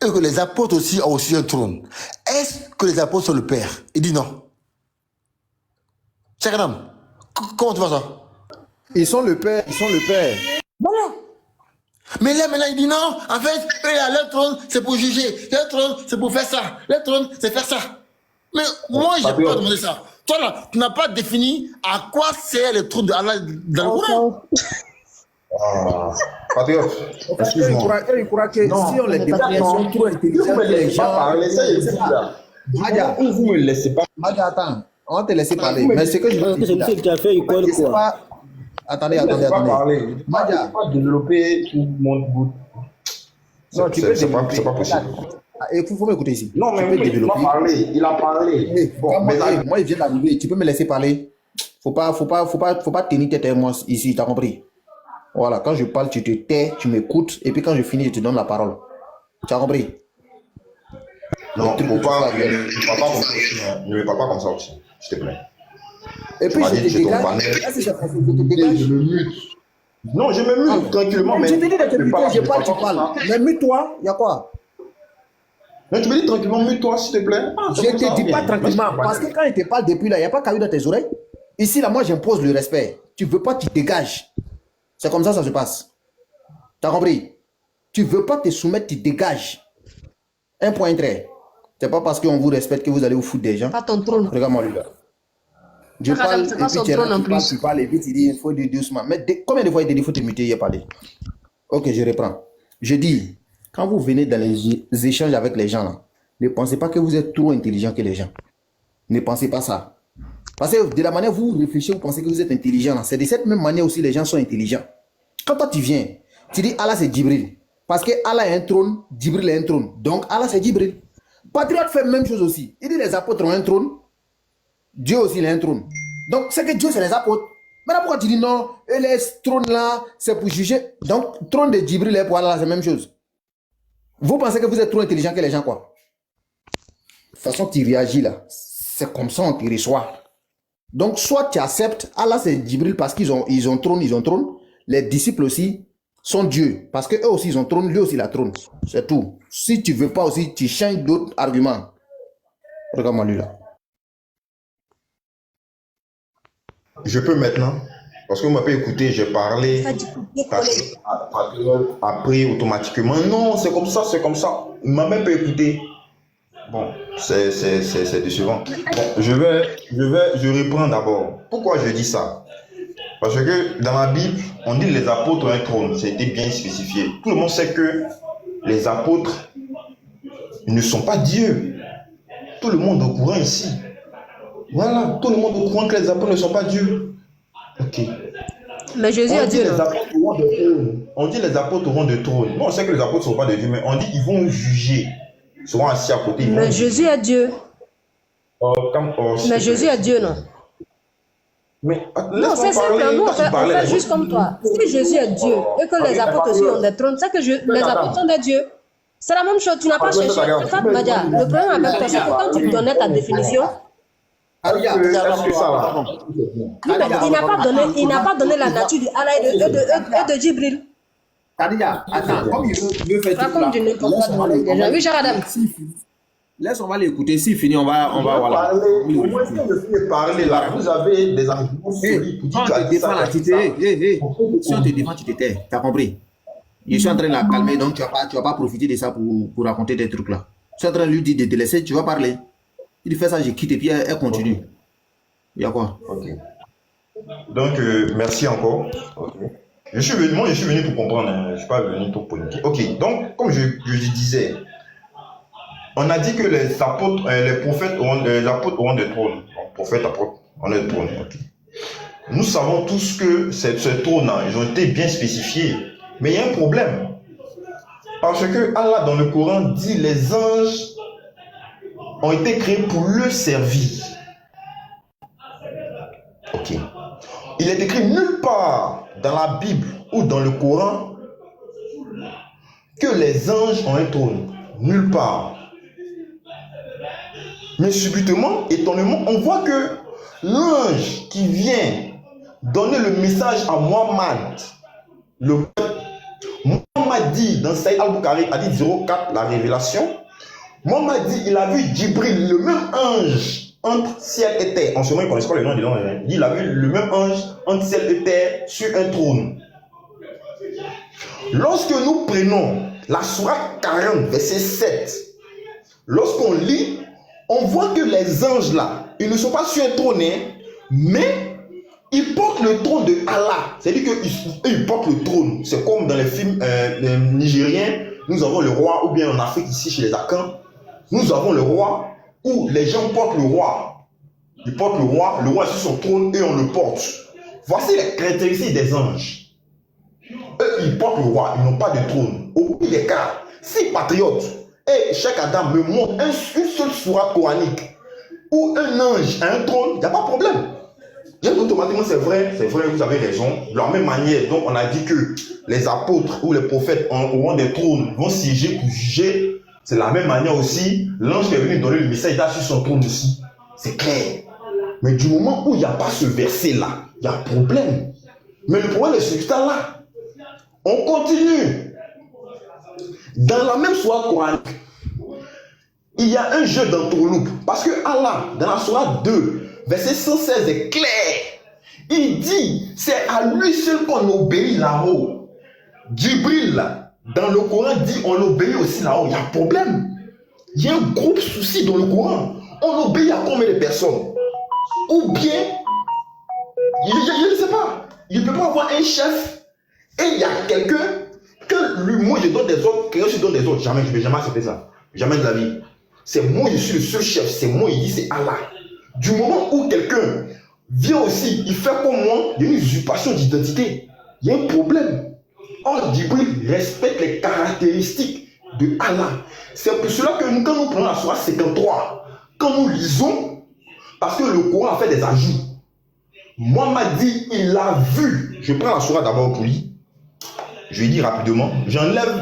Et que les apôtres aussi ont aussi un trône. Est-ce que les apôtres sont le Père? Il dit non. Cheikh Adam, comment tu vois ça? Ils sont le Père, ils sont le Père. Voilà. Mais là, maintenant, il dit non. En fait, leur trône, c'est pour juger. Leur trône, c'est pour faire ça. Leur trône, c'est faire ça. Mais moi, je n'ai pas demandé ça. Toi, là, tu n'as pas défini à quoi sert le trône d'Allah dans le Coran. Patriote, excuse-moi. Il croit que si on les débat, ils sont trop intelligents. Les gens. Madia, vous me laissez pas. Madia, attends. On va te laisser parler. Mais ce que je veux dire. C'est qui a fait école, quoi. Attendez. Madia, pas développer tout mon goût. Non, tu peux c'est pas possible. Il faut m'écouter ici. Non, mais il a parlé. Il a parlé. Bon, moi, il vient d'arriver. Tu peux me laisser parler. Faut pas tenir tête à moi ici. T'as compris? Voilà. Quand je parle, tu te tais, tu m'écoutes, et puis quand je finis, je te donne la parole. Tu as compris? Non, tu ne peux pas comme ça aussi. Ne me parle pas comme ça aussi, s'il te plaît. Et puis je te dégage. Je me mute. Non, je me mute tranquillement. Je te dis de te muter, je parle, tu parles. Mais mute-toi, il y a quoi? Mais tu me dis tranquillement, mute-toi, s'il te plaît. Je ne te dis pas tranquillement, parce que quand il te parle depuis là, il n'y a pas caillou dans tes oreilles. Ici, là, moi, j'impose le respect. Tu ne veux pas, tu dégages. C'est comme ça se passe. Tu as compris? Tu ne veux pas te soumettre, tu dégages. Un point trait. C'est pas parce qu'on vous respecte que vous allez vous foutre des gens. Pas ton trône. Regarde-moi lui là. Je parle, et puis tu parles, et vite, il dit, il faut dire doucement. Mais combien de fois il dit, il faut te muter, il a parlé? Ok, je reprends. Je dis, quand vous venez dans les échanges avec les gens, là, ne pensez pas que vous êtes trop intelligent que les gens. Ne pensez pas ça. Parce que de la manière où vous réfléchissez, vous pensez que vous êtes intelligent. C'est de cette même manière aussi les gens sont intelligents. Quand toi tu viens, tu dis Allah c'est Jibril. Parce que Allah a un trône, Jibril a un trône. Donc Allah c'est Jibril. Patriote fait la même chose aussi. Il dit les apôtres ont un trône, Dieu aussi il a un trône. Donc c'est que Dieu c'est les apôtres. Maintenant pourquoi tu dis non, et les trônes là c'est pour juger. Donc trône de Jibril et pour Allah c'est la même chose. Vous pensez que vous êtes trop intelligent que les gens quoi? De toute façon tu réagis là. C'est comme ça on te reçoit. Donc, soit tu acceptes, Allah c'est Jibril parce qu'ils ont trône. Les disciples aussi sont Dieu. Parce qu'eux aussi ils ont trône, lui aussi il a trône. C'est tout. Si tu veux pas aussi, tu changes d'autres arguments. Regarde-moi lui là. Je peux maintenant, parce que vous m'avez écouté, j'ai parlé, après automatiquement. Non, c'est comme ça. Il m'a même pas écouté. Bon, c'est décevant. Bon, je reprends d'abord. Pourquoi je dis ça? Parce que dans la Bible, on dit les apôtres ont un trône. C'était bien spécifié. Tout le monde sait que les apôtres ne sont pas Dieu. Tout le monde est au courant ici. Voilà, tout le monde est au courant que les apôtres ne sont pas Dieu. Ok. Mais Jésus a Dieu. On dit les apôtres auront de trône. Non, on sait que les apôtres ne sont pas de Dieu, mais on dit qu'ils vont juger. Ils seront assis à côté. Mais Jésus est Dieu. Mais Jésus est Dieu, non? Mais, non, c'est simple. Nous, on fait juste comme toi. Si Jésus est Dieu et que les apôtres aussi ont des trônes, c'est que les apôtres sont des dieux. C'est la même chose. Tu n'as pas cherché. En fait, Madia, le problème avec toi, c'est que quand tu donnais ta définition, il n'a pas donné la nature de Allah et de Jibril. Tadia, attends, comme il veut faire tout Raconte là, du n'importe quoi de des gens. Oui, cher Adam. laisse, on va l'écouter. S'il finit, on va voilà. Parler, au moins si je finis parler là, vous avez des arguments solides pour dire Quand on te défend là, tu te si on te défend, tu te tais. T'as compris? Je suis en train de la calmer, donc tu vas pas profiter de ça pour raconter des trucs là. Je suis en train de lui dire de te laisser, tu vas parler. Il fait ça, je quitte et puis elle continue. Il y a quoi? Ok. Donc, merci encore. Ok. Je suis venu pour comprendre, hein. Je ne suis pas venu pour politiquer. Ok, donc, comme je disais, on a dit que les apôtres, les prophètes auront des trônes. Donc, prophètes, apôtres, on a des trônes. Okay. Nous savons tous que ces trônes, ils ont été bien spécifiés. Mais il y a un problème. Parce que Allah, dans le Coran, dit les anges ont été créés pour le servir. Ok. Il est écrit nulle part dans la Bible ou dans le Coran que les anges ont un trône. Nulle part. Mais subitement, étonnamment, on voit que l'ange qui vient donner le message à Muhammad, Muhammad dit dans Saïd al-Bukhari, a dit 04, la révélation, Muhammad dit il a vu Djibril, le même ange, entre ciel et terre. En ce moment, il ne connaît pas le nom des noms. Il a vu le même ange entre ciel et terre sur un trône. Lorsque nous prenons la sourate 40, verset 7, lorsqu'on lit, on voit que les anges là, ils ne sont pas sur un trône, mais ils portent le trône de Allah. C'est-à-dire qu'ils portent le trône. C'est comme dans les films nigériens, nous avons le roi, ou bien en Afrique, ici chez les Akans, nous avons le roi, où les gens portent le roi. Ils portent le roi est sur son trône et on le porte. Voici les caractéristiques des anges. Eux, ils portent le roi, ils n'ont pas de trône. Au bout des cas, si patriote et chaque Adam me montre une seule sourate coranique où un ange a un trône, il n'y a pas de problème. Automatiquement, c'est vrai, vous avez raison. De la même manière, donc on a dit que les apôtres ou les prophètes auront des trônes, vont siéger pour juger. C'est de la même manière aussi, l'ange qui est venu donner le message, il a sur son trône aussi. C'est clair. Mais du moment où il n'y a pas ce verset-là, il y a un problème. Mais le problème est celui là. On continue. Dans la même sourate coranique, il y a un jeu d'entourloupe. Parce que Allah, dans la sourate 2, verset 116 est clair. Il dit, c'est à lui seul qu'on obéit là-haut. Djibril, dans le Coran, dit, on obéit aussi là-haut. Il y a un problème. Il y a un gros souci dans le Coran. On obéit à combien de personnes? Ou bien, je ne sais pas. Il ne peut pas avoir un chef et il y a quelqu'un que lui, moi je donne des ordres, quelqu'un se donne des ordres. Jamais, je ne vais jamais accepter ça. Jamais de la vie. C'est moi, je suis le seul chef. C'est moi, il dit, c'est Allah. Du moment où quelqu'un vient aussi, il fait comme moi, il y a une usurpation d'identité. Il y a un problème. Or, Djibril respecte les caractéristiques de Allah. C'est pour cela que nous, quand nous prenons la sourate 53, quand nous lisons, parce que le Coran a fait des ajouts. Muhammad dit, il a vu. Je prends la sourate d'abord pour lui. Je vais dire rapidement. J'enlève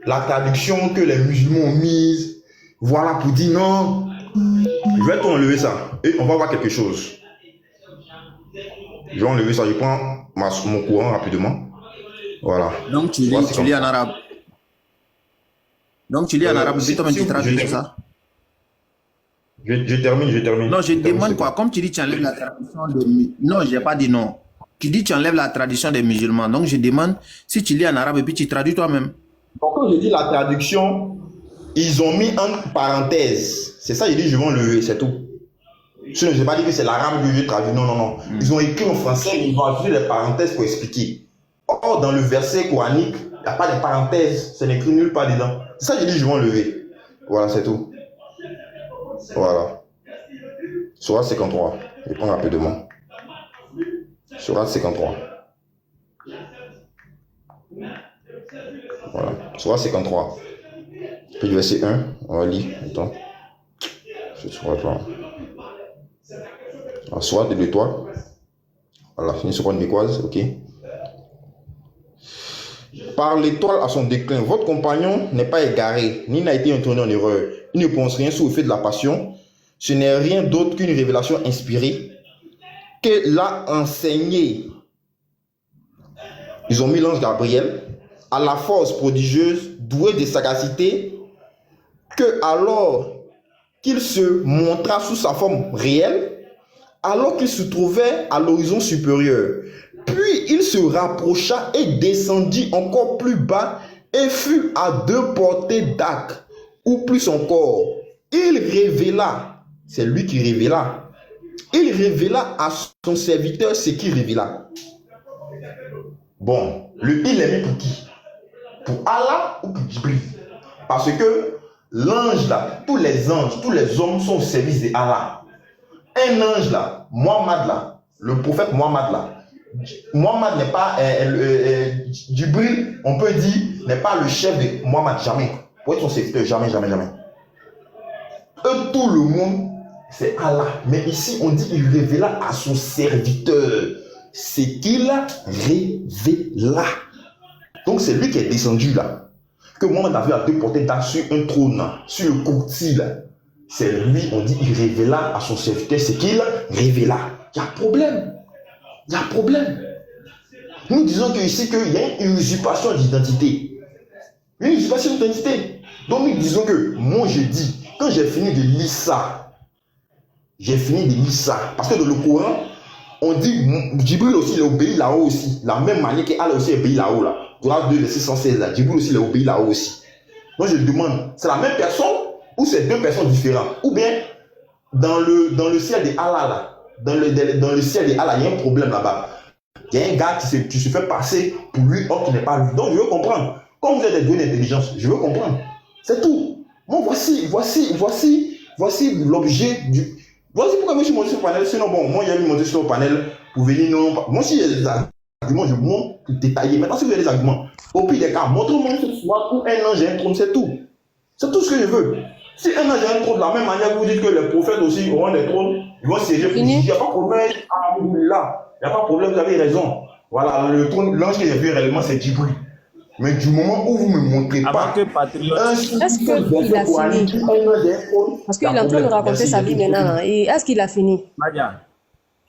la traduction que les musulmans ont mise. Voilà, pour dire non. Je vais enlever ça. Et on va voir quelque chose. Je vais enlever ça. Je prends mon Coran rapidement. Voilà. Donc tu lis en arabe. Donc tu lis en arabe, puis toi tu traduis ça. Je termine. Non, je demande quoi? Comme tu dis, tu enlèves la tradition de... Non, je n'ai pas dit non. Tu dis, tu enlèves la tradition des musulmans. Donc je demande si tu lis en arabe et puis tu traduis toi-même. Donc quand je dis la traduction, ils ont mis entre parenthèses. C'est ça, je dis, je vais enlever, c'est tout. Je n'ai pas dit que c'est l'arabe que je traduis. Non. Ils ont écrit en français, mais ils vont ajouter des parenthèses pour expliquer. Or, dans le verset coranique, il n'y a pas de parenthèses. C'est écrit nulle part dedans. C'est ça, je dis, je vais enlever. Voilà, c'est tout. Voilà. Sourate 53. Je prends rapidement. Sourate 53. Voilà. Sourate 53. Puis le verset 1. On va lire. Attends. C'est sourate là. Sourate de l'étoile. Voilà. Fini sur une mécoise. Ok. Par l'étoile à son déclin, votre compagnon n'est pas égaré, ni n'a été entraîné en erreur. Il ne pense rien sous le fait de la passion. Ce n'est rien d'autre qu'une révélation inspirée que l'a enseigné. Ils ont mis l'ange Gabriel à la force prodigieuse, doué de sagacité, que alors qu'il se montra sous sa forme réelle, alors qu'il se trouvait à l'horizon supérieur. Puis il se rapprocha et descendit encore plus bas et fut à 2 portées d'arc, ou plus encore. Il révéla, c'est lui qui révéla, il révéla à son serviteur ce qu'il révéla. Bon, le il est mis pour qui? Pour Allah ou pour Jibril? Parce que l'ange là, tous les anges, tous les hommes sont au service de Allah. Un ange là, Mohammed là, le prophète Mohammed là, Mohammed n'est pas, Jibril, on peut dire, n'est pas le chef de Mohammed, jamais. Pour être son serviteur, jamais, jamais, jamais. Eux, tout le monde, c'est Allah. Mais ici, on dit il révéla à son serviteur ce qu'il révéla. Donc, c'est lui qui est descendu là. Que Mohammed a vu à 2 portées d'arc sur un trône, sur le courtier là. C'est lui, on dit, il révéla à son serviteur ce qu'il révéla. Il y a problème. Il y a problème. Nous disons ici qu'il y a une usurpation d'identité. Une usurpation d'identité. Donc nous disons que moi je dis, quand j'ai fini de lire ça, parce que dans le Coran, on dit, Jibril aussi il obéit là-haut aussi, la même manière qu'Allah aussi obéit là-haut là. Coran 2, verset 116 là, Jibril aussi il obéit là-haut aussi. Donc je demande, c'est la même personne ou c'est 2 personnes différentes? Ou bien dans le ciel de Allah là, dans le ciel de Allah, il y a un problème là-bas. Il y a un gars qui se fait passer pour lui, or qui n'est pas lui. Donc je veux comprendre. Quand vous êtes des doués d'intelligence, je veux comprendre. C'est tout. Bon, voici l'objet du. Voici pourquoi moi je suis monté sur le panel. Sinon, bon, moi j'ai mis monter sur le panel pour venir. Non, moi si j'ai des arguments, je montre pour détailler. Maintenant, si vous avez des arguments, au pire des cas, montre-moi ce soir où un ange et un trône, c'est tout. C'est tout ce que je veux. Si un ange et un trône, de la même manière que vous dites que les prophètes aussi auront des trônes, ils vont siéger pour dire, il n'y a pas de problème, là, il n'y a pas de problème, vous avez raison. Voilà, le trône, l'ange que j'ai vu réellement, c'est Djibril. Mais du moment où vous ne me montrez pas, Est-ce qu'il a fini? Parce qu'il est en train de raconter sa vie maintenant. Et est-ce qu'il a fini? Madia,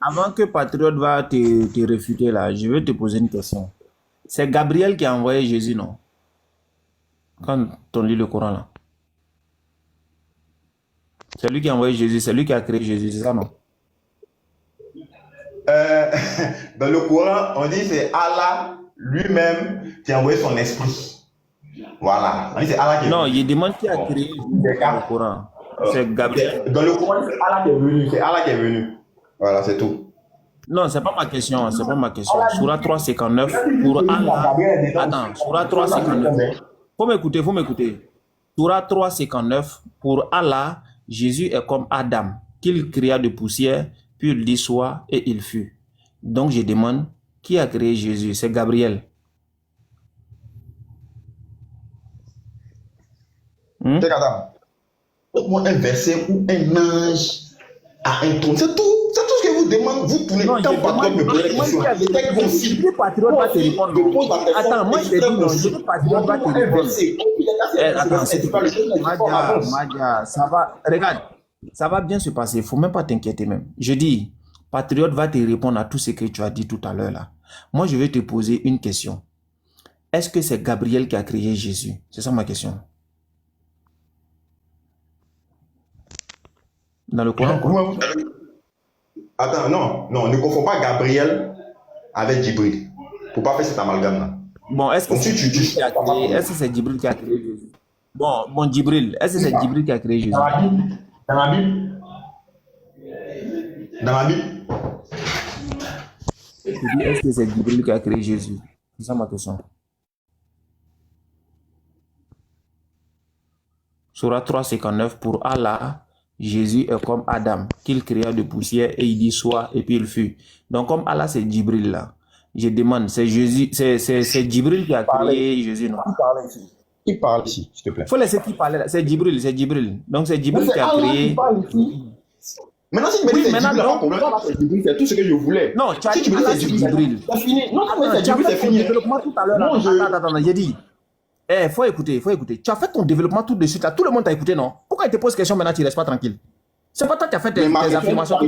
avant que Patriote va te réfuter là, je vais te poser une question. C'est Gabriel qui a envoyé Jésus, non? Quand on lit le Coran là. C'est lui qui a envoyé Jésus, c'est lui qui a créé Jésus, c'est ça, non? Dans le Coran, on dit c'est Allah lui-même qui a envoyé son esprit. Voilà. On dit c'est Allah qui est Non, venu. il demande qui a créé le Coran. C'est Gabriel. Dans le Coran, c'est Allah qui est venu. C'est Allah qui est venu. Voilà, c'est tout. Non, c'est pas ma question, c'est pas ma question. Surah 3,59 pour Allah. Attends, Surah 3,59. Faut m'écouter. Surah 3,59 pour Allah, Jésus est comme Adam, qu'il créa de poussière, puis il dit soit et il fut. Donc je demande, qui a créé Jésus? C'est Gabriel. C'est Adam. Donne-moi un verset où un ange a un trône. C'est tout. C'est tout ce que vous demandez. Vous tournez tant Patriote me pose la question. Le Patriote va te répondre. Attends, moi je te dis non, le Patriote va te répondre. Attends, Madia, ça va. Regarde, ça va bien se passer. Il ne faut même pas t'inquiéter même. Je dis, Patriote va te répondre à tout ce que tu as dit tout à l'heure là. Moi, je vais te poser une question. Est-ce que c'est Gabriel qui a créé Jésus? C'est ça ma question. Dans le Coran, quoi. Attends, non, ne confonds pas Gabriel avec Djibril. Il ne faut pas faire cet amalgame là. Bon, est-ce que c'est Djibril qui a créé, Djibril qui a créé Jésus? Bon, Djibril, est-ce que c'est Djibril qui a créé Jésus? Dans la Bible. Je dis, est-ce que c'est Djibril qui a créé Jésus? C'est ça ma question. Surah 3,59 pour Allah, Jésus est comme Adam, qu'il créa de poussière et il dit soit et puis il fut. Donc comme Allah c'est Djibril là, je demande, c'est Jésus, c'est Djibril qui a créé Jésus, non? Qui parle ici, s'il te plaît? Faut laisser qui parler là, c'est Djibril. Donc c'est Djibril qui a créé. Maintenant, si tu me dis c'est Djibril, c'est tout ce que je voulais. Non, tu as dit Allah c'est Djibril. C'est fini. Non, c'est Tu as Djibril, fait c'est ton fini. développement tout à l'heure. Attends, j'ai dit. Faut écouter. Tu as fait ton développement tout de suite là. Tout le monde t'a écouté, non? Pourquoi il te pose question maintenant, tu ne restes pas tranquille? C'est pas toi qui as fait tes affirmations.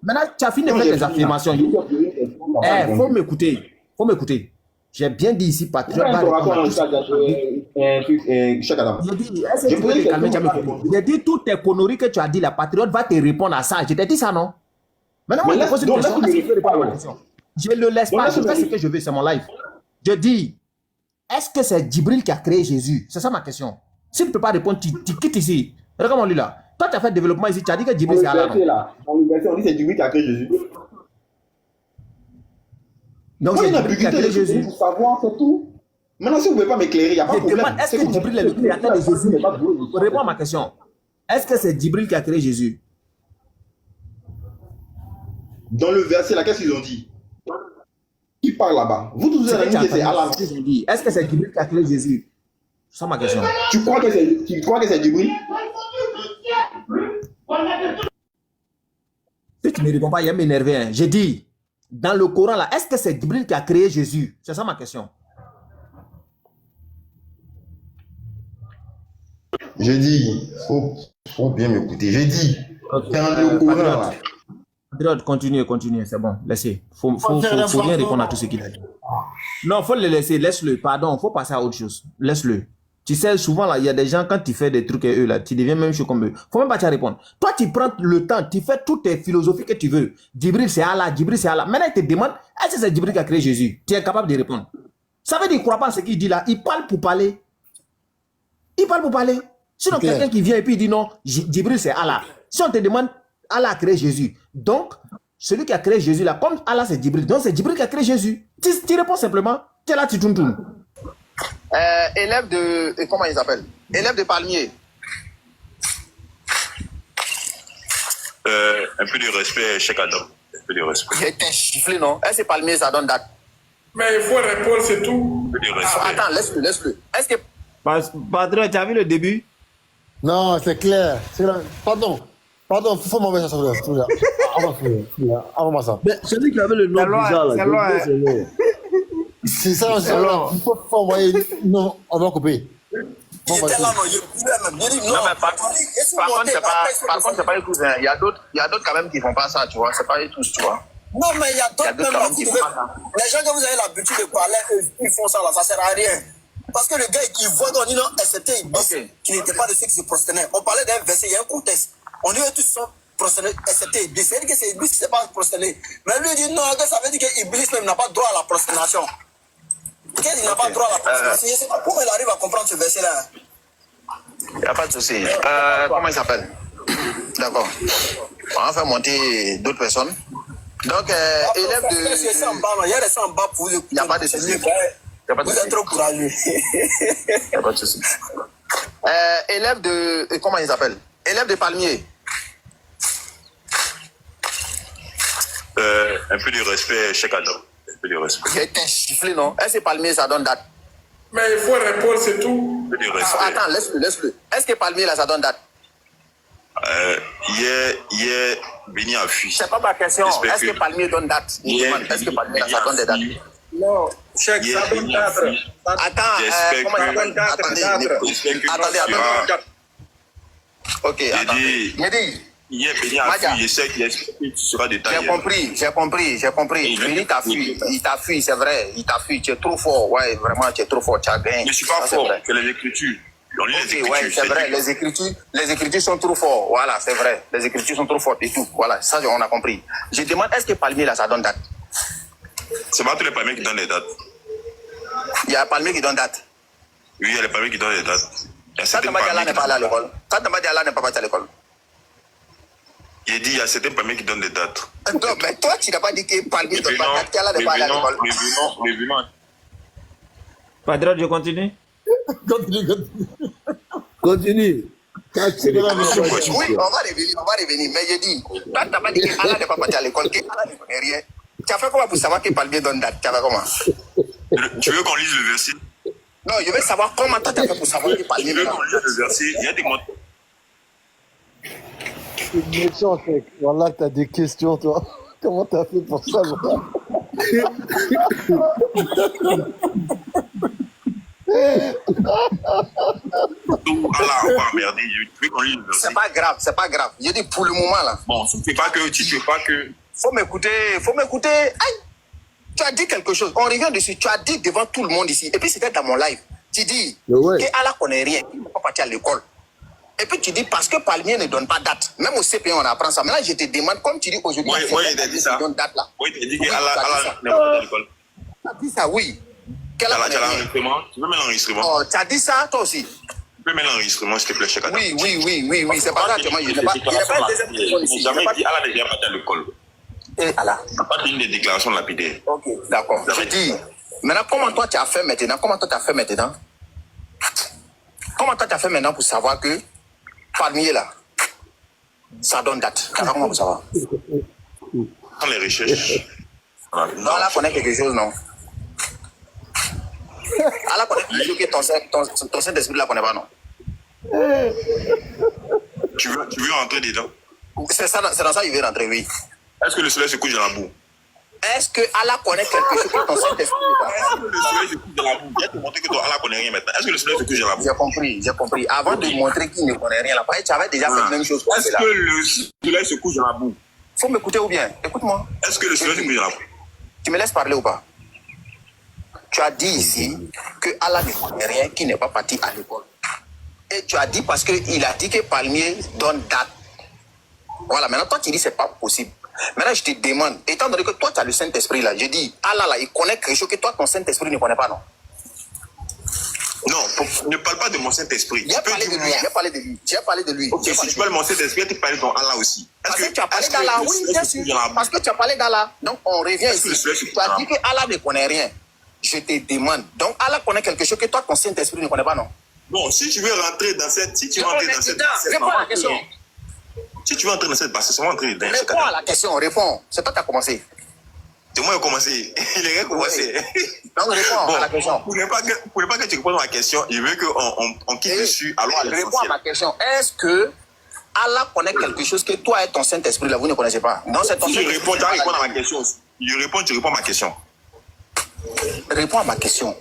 Maintenant, tu as fini de faire tes affirmations. Faut m'écouter. J'ai bien dit ici, patriote. J'ai dit, est-ce que tu peux te calmer, j'ai dit toutes tes conneries que tu as dit, la patriote va te répondre à ça. Je t'ai dit ça, non? Maintenant, moi, je te pose une question. Est-ce que tu peux répondre à ma question? Je ne le laisse pas, je fais ce que je veux, c'est mon live. Je dis, est-ce que c'est Djibril qui a créé Jésus? C'est ça ma question. S'il ne peut pas répondre, tu quittes ici. Regarde-moi lui là. Toi, tu as fait le développement ici, tu as dit que Djibril c'est Allah. Dans l'université, on dit que c'est Djibril qui a créé Jésus. Donc, c'est Djibril qui a créé Jésus. Pour savoir, c'est tout. Maintenant, si vous ne pouvez pas m'éclairer, il n'y a pas de problème. Est-ce que Djibril est le créateur de Jésus? Réponds à ma question. Est-ce que c'est Djibril qui a créé Jésus? Dans le verset là, qu'est-ce qu'ils ont dit? Qui parle là-bas? Vous tous avez dit que c'est Allah. Est-ce que c'est Djibril qui a créé Jésus? C'est ça ma question. Tu crois que c'est Djibril? Si tu ne me réponds pas, il va m'énerver. Hein. J'ai dit, dans le Coran là, est-ce que c'est Djibril qui a créé Jésus? C'est ça ma question. J'ai dit, faut bien m'écouter. J'ai dit, dans le Coran là. Patriote, continuez, c'est bon, laissez. Faut bien répondre à tout ce qu'il a dit. Non, faut le laisser, laisse-le, pardon, faut passer à autre chose. Laisse-le. Tu sais, souvent là, il y a des gens, quand tu fais des trucs et eux là, tu deviens même chaud comme eux. Faut même pas te répondre. Toi, tu prends le temps, tu fais toutes tes philosophies que tu veux. Djibril c'est Allah, Djibril c'est Allah. Maintenant, il te demande, est-ce que c'est Djibril qui a créé Jésus? Tu es capable de répondre. Ça veut dire qu'il ne croit pas à ce qu'il dit là. Il parle pour parler. Il parle pour parler. Sinon, quelqu'un qui vient et puis il dit non, Djibril c'est Allah. Si on te demande, Allah a créé Jésus. Donc, celui qui a créé Jésus là, comme Allah c'est Djibril, donc c'est Djibril qui a créé Jésus. Tu réponds simplement, tu es là, tu tournes. Élève de... Comment il s'appelle? Élève de palmier. Un peu de respect, Cheikh Adam. Un peu de respect. Il était chifflé, non? Est-ce que palmier, ça donne date? Mais il faut répondre, c'est tout. Un peu de respect. Attends, laisse-le. Est-ce que... Padre, tu as vu le début? Non, c'est clair. Pardon, faut m'envoyer ça sur le. Envoie-moi ça. Mais celui qui avait le nom bizarre là, c'est ça, il faut envoyer. Non, on va couper. Non, mais par contre, c'est pas les cousins. Il y a d'autres quand même qui font pas ça, tu vois. C'est pas les tous, tu vois. Non, mais il y a d'autres même qui font ça. Les gens que vous avez l'habitude de parler, ils font ça là, ça sert à rien. Parce que le gars qui voit qu'on dit non, c'était Iblis, qui n'était pas de ceux qui se prosternaient. On parlait d'un verset, il y a un contexte. On dit que tous sont prosternés, c'était Iblis. C'est-à-dire que c'est Iblis qui ne s'est pas prosterné. Mais lui, il dit non, ça veut dire que Iblis même n'a pas droit à la prosternation. Qu'est-ce qu'il n'a pas droit à la prosternation? Je ne sais pas comment il arrive à comprendre ce verset-là. Il n'y a pas de souci. Comment il s'appelle? D'accord. On va faire monter d'autres personnes. Donc, élève de... Il y a des en bas pour vous. Il n'y a pas de souci. Vous êtes trop courageux. Il n'y a pas de souci. Élève de... Comment il s'appelle? Élève de palmier. Un peu de respect, Cheikh Adam. Un peu de respect. Il a été chifflé, non? Est-ce que palmier, ça donne date? Mais il faut répondre, c'est tout. Un peu de respect. Attends, laisse-le. Est-ce que palmier, là, ça donne date? Hier, Béni a fui. C'est pas ma question. Est-ce que palmier donne date? Est-ce que palmier, là, ça donne des dates? Non, Cheikh, ça donne 4. Attends, comment ça donne 4? Attendez. Ok, attendez. Mehdi. Hier, Béni a fui. Je sais qu'il explique, tu seras détaillé. J'ai compris. Béni t'a fui. Il t'a fui, c'est vrai. Il t'a fui. Tu es trop fort. Ouais, vraiment, tu es trop fort. Tu as gagné. Je ne suis pas fort. C'est les Écritures. On lit les Écritures. Ouais, c'est vrai. Les Écritures sont trop forts. Voilà, c'est vrai. Les Écritures sont trop fortes et tout. Voilà, ça, on a compris. Je demande, est-ce que palmier, là, ça donne date? C'est pas tous les palmiers qui donnent les dates. Il y a un palmier qui donne date. Oui, il y a les palmiers qui donnent les dates. Quand Madiala n'est pas allé à l'école. Quand Madiala n'est pas parti à l'école. Il dit il y a certains palmiers qui donnent des dates. Non, mais toi, tu n'as pas dit que palmier donne pas date. Madiala n'est pas allé à l'école. Revenons. Padre, je continue? Continue. Oui, on va revenir. Mais je dis, toi, tu n'as pas dit que Allah n'est pas parti à l'école, que Allah ne connaît rien. Tu as fait comment pour savoir que palmier donne date? Tu as fait comment? Tu veux qu'on lise le verset? Non, je veux savoir comment toi tu as fait pour savoir que palmier donne date. Tu veux qu'on lise le verset? Il y a des mots. C'est méchant, Cheikh. Voilà, t'as des questions, toi. Comment t'as fait pour ça, moi? C'est pas grave. Je dis pour le moment là. Bon, tu ne fais pas que. Faut m'écouter. Aïe! Tu as dit quelque chose. On revient dessus. Tu as dit devant tout le monde ici. Et puis c'était dans mon live. Tu dis Ouais. qu'Allah connaît rien. Il ne peut pas partir à l'école. Et puis tu dis parce que Palmier ne donne pas date. Même au CP, on apprend ça. Maintenant, je te demande, comme tu dis aujourd'hui, Oui, il a dit ça. donne date là. Oui, il a dit Oui, qu'Allah tu as dit Allah ça. n'est pas à l'école. Tu as dit ça, oui. Tu Qu'Allah as connaît rien. l'enregistrement. Tu peux mettre l'enregistrement. Oh, tu as dit ça, toi aussi. Tu peux mettre l'enregistrement, s'il te plaît, Cheikh Adam. Oui. C'est pas ça que moi, je n'ai pas. Il n'y a pas de deuxième personne ici. Je n'ai jamais dit Allah n'est jamais parti à l'école. Et Allah. Tu n'as pas dit des déclarations lapidaires. Ok, d'accord. Je dis, maintenant, comment toi tu as fait maintenant Comment toi tu as fait maintenant pour savoir que Palmier là, ça donne date? Comment pour savoir? Dans les recherches. Voilà. Non, Allah connaît quelque chose, non? Allah connaît quelque chose que ton Saint-Esprit là connaît pas, non? Tu veux rentrer dedans? C'est dans ça qu'il veut rentrer, oui. Est-ce que le soleil se couche dans la boue? Est-ce que Allah connaît quelque chose que ton Saint-Esprit Est-ce que le soleil se couche dans la boue? Je vais te montrer que toi, Allah connaît rien maintenant. Est-ce que le soleil se couche dans la boue? J'ai compris. Avant de montrer qu'il ne connaît rien, là, tu avais déjà fait la même chose. Est-ce que le soleil se couche dans la boue? Faut m'écouter ou bien? Écoute-moi. Est-ce que le soleil se couche dans la boue? Tu me laisses parler ou pas? Tu as dit ici que Allah ne connaît rien, qu'il n'est pas parti à l'école. Et tu as dit parce qu'il a dit que Palmier donne date. Voilà, maintenant toi tu dis c'est pas possible. Maintenant je te demande, étant donné que toi tu as le Saint-Esprit là, je dis, Allah là, il connaît quelque chose que toi ton Saint-Esprit ne connaît pas, non? Non, ne parle pas de mon Saint-Esprit. J'ai parlé de lui. Ok, si tu parles de mon Saint-Esprit, tu parles de ton Allah aussi. Parce que tu as parlé d'Allah, oui, bien sûr. Parce que tu as parlé d'Allah. Donc on revient ici. Tu as dit que Allah ne connaît rien. Je te demande. Donc Allah connaît quelque chose que toi ton Saint-Esprit ne connaît pas, non? Bon, si tu veux rentrer dans cette... Si tu veux rentrer dans cette... Réponds à la question. Si tu veux entrer dans cette base, c'est moi entrer dedans. Réponds à la question, réponds. C'est toi qui as commencé. C'est moi qui ai commencé. Il est recommencé. Donc réponds à la question. Pour ne pas que tu répondes à ma question, je veux qu'on quitte dessus. Allons à l'essentiel. Réponds à ma question. Est-ce que Allah connaît quelque chose que toi et ton Saint-Esprit, là, vous ne connaissez pas? Non, c'est ton Si je Saint-Esprit. réponds, tu vas répondre à ma question. Je réponds, tu réponds à ma question. Réponds à ma question.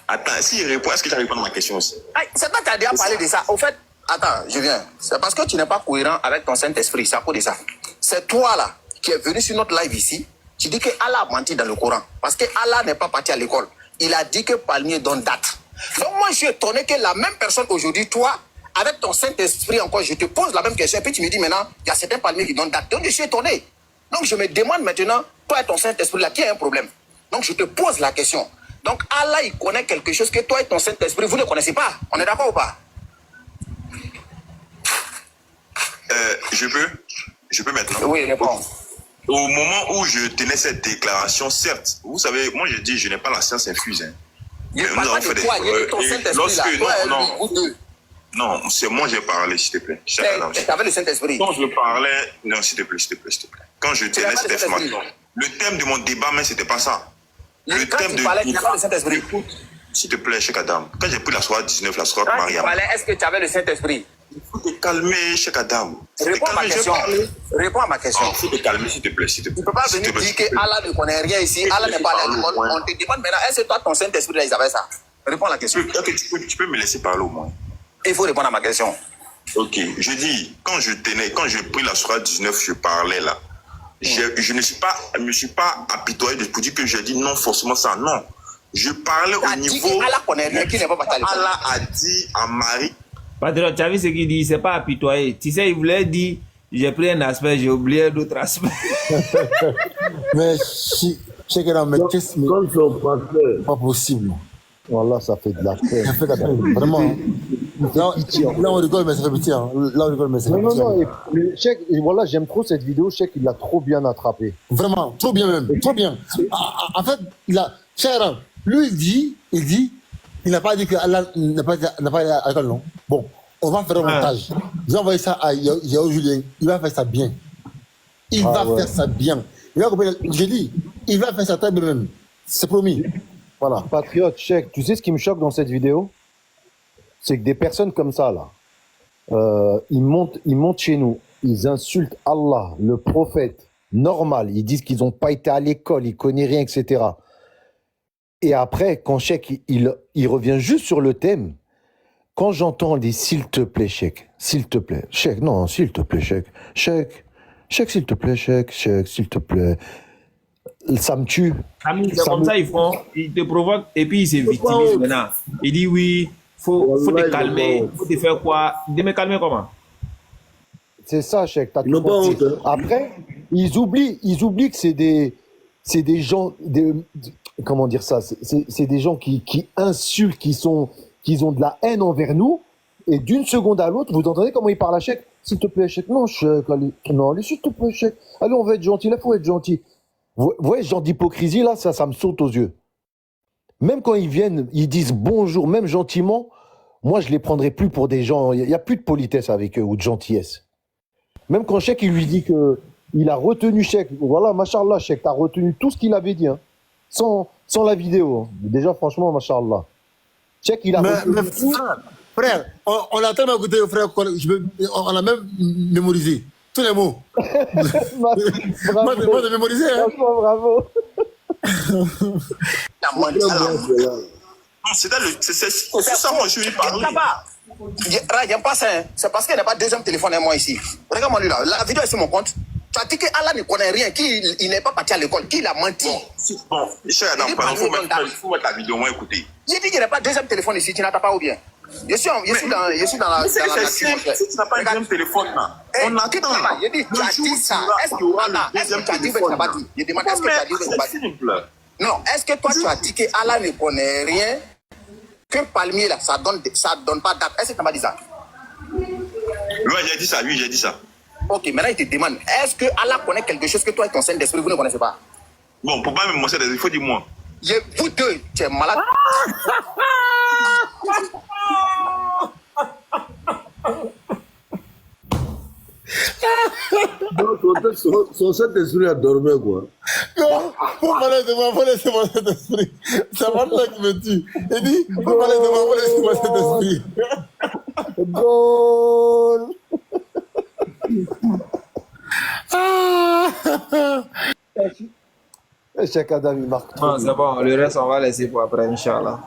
Attends, si je réponds, est-ce que tu vas répondre à ma question aussi? C'est toi qui as déjà parlé de ça. Au fait, attends, je viens. C'est parce que tu n'es pas cohérent avec ton Saint-Esprit. C'est à cause de ça. C'est toi là qui es venu sur notre live ici. Tu dis que Allah a menti dans le Coran. Parce que Allah n'est pas parti à l'école. Il a dit que Palmier donne date. Donc moi, je suis étonné que la même personne aujourd'hui, toi, avec ton Saint-Esprit encore, je te pose la même question. Et puis tu me dis maintenant, il y a certains Palmiers qui donnent date. Donc je suis étonné. Donc je me demande maintenant, toi et ton Saint-Esprit là, qui a un problème? Donc je te pose la question. Donc Allah, il connaît quelque chose que toi et ton Saint-Esprit, vous ne connaissez pas. On est d'accord ou pas? Je peux maintenant. Oui, réponds. Au moment où je tenais cette déclaration, certes, vous savez, moi je dis, je n'ai pas la science infuse. Hein. Il ne parle pas de toi, il y a ton Saint-Esprit là. Non, c'est moi j'ai parlé, s'il te plaît. Tu avais le Saint-Esprit. Quand je parlais, non, s'il te plaît. Quand je tenais cette information, le thème de mon débat, mais c'était pas ça. Le thème de le Saint-Esprit. S'il te plaît, Cheikh Adam, quand j'ai pris la soirée 19, la soirée Mariam. Est-ce que tu avais le Saint-Esprit? Il faut te calmer, Cheikh Adam. Réponds à ma question. Réponds à ma question. Il faut te calmer, s'il te plaît. Tu ne peux pas venir dire que Allah ne connaît rien ici, Allah n'est pas allé à l'école. On te demande maintenant, est-ce que toi, ton Saint-Esprit, là, ils avaient ça? Réponds à la question. Tu peux me laisser parler au moins. Il faut répondre à ma question. Ok, je dis, quand j'ai pris la soirée 19, je parlais là. Je ne me suis pas apitoyé pour dire que j'ai dit non, forcément ça, non. Je parlais au niveau... Allah connaît rien, qui n'est pas parti à l'école. Allah a dit à Marie... Patriote, tu as vu ce qu'il dit, c'est pas apitoyé. Tu sais, il voulait dire, j'ai pris un aspect, j'ai oublié d'autres aspects. Mais si, check it out, mais qu'est-ce que pas possible. Voilà, ça fait de la peine. Ça fait de la peine, vraiment. Là, on rigole, mais ça fait pitié. Là, on rigole, mais ça fait pitié. Non, Cheikh, voilà, j'aime trop cette vidéo. Cheikh, il l'a trop bien attrapé. Vraiment, trop bien même, trop bien. En fait, lui, il dit, il n'a pas dit que Allah n'a pas allé à l'école, non. Bon, on va faire un montage. Je vais envoyer ça à Yao Julien. Il va faire ça bien. Il va faire ça bien. Je dis, il va faire ça très bien même. C'est promis. Voilà. Patriote, Cheikh, tu sais ce qui me choque dans cette vidéo? C'est que des personnes comme ça, là, ils montent chez nous, ils insultent Allah, le prophète, normal, ils disent qu'ils n'ont pas été à l'école, ils ne connaissent rien, etc. Et après, quand Cheikh, il revient juste sur le thème, quand j'entends les « s'il te plaît, Cheikh »,« s'il te plaît »,« Cheikh, non, s'il te plaît, Cheikh »,« Cheikh, s'il te plaît, Cheikh, s'il te plaît ». ça me tue. Ami, c'est Ça comme me- ça, ils font, ils te provoquent et puis ils se victimisent maintenant. Il dit oui, faut te Wallahi, calmer, non. faut te faire quoi? De me calmer comment? C'est ça, Cheikh. T'as Ils n'ont tout pas compris. honte. Hein. Après, ils oublient que c'est des gens, comment dire ça, c'est des gens qui insultent, qui ont de la haine envers nous. Et d'une seconde à l'autre, vous entendez comment ils parlent à Cheikh? S'il te plaît, Cheikh. Non, Cheikh, allez. Non, allez, s'il te plaît, Cheikh. Allez, on va être gentil. Là, faut être gentil. Vous voyez, ce genre d'hypocrisie, là, ça me saute aux yeux. Même quand ils viennent, ils disent bonjour, même gentiment, moi, je les prendrai plus pour des gens. Il n'y a plus de politesse avec eux ou de gentillesse. Même quand Cheikh, il lui dit que il a retenu Cheikh. Voilà, machallah, Cheikh, t'as retenu tout ce qu'il avait dit, hein, sans la vidéo. Hein. Déjà, franchement, machallah. Cheikh, il a retenu tout. Frère, on a tellement écouté, frère, on a même mémorisé tous les mots. Moi, j'ai mémorisé. Hein. Franchement, bravo. C'est ça, moi, je lui parle. Regarde, pas ça. C'est parce qu'il n'y a pas de deuxième téléphone à moi ici. Regarde-moi lui là. La vidéo est sur mon compte. Tu as dit que Allah ne connaît rien, qu'il n'est pas parti à l'école, qu'il a menti. Bon, cher Adam, il faut mettre la vidéo, moi, écoutez. J'ai dit qu'il n'y a pas de deuxième téléphone ici, tu n'attends pas ou bien? Je suis dans la. Mais c'est simple, si tu n'as pas un deuxième téléphone là, on attend. J'ai dit, tu as dit ça. Est-ce que tu as dit que tu n'as pas dit? Je demande, est-ce que tu as dit que tu n'as pas dit? Non, est-ce que toi tu as dit que Allah ne connaît rien, qu'un palmier là, ça donne pas date? Est-ce que tu n'as pas dit ça? Oui, j'ai dit ça, oui, j'ai dit ça. Ok, maintenant il te demande, est-ce que Allah connaît quelque chose que toi et ton Saint-Esprit, vous ne connaissez pas? Bon, pour pas me montrer, il faut dire moi. Vous deux, tu es malade. Son Saint-Esprit a dormi, quoi. Non, faut parler de moi, faut laisser mon Saint-Esprit. C'est moi qui me tue. Il dit, faut parler de moi, faut laisser mon Saint-Esprit. Goal. Cheikh Adam, il marque trop. Non, c'est bon, le reste, on va laisser pour après, Inch'Allah.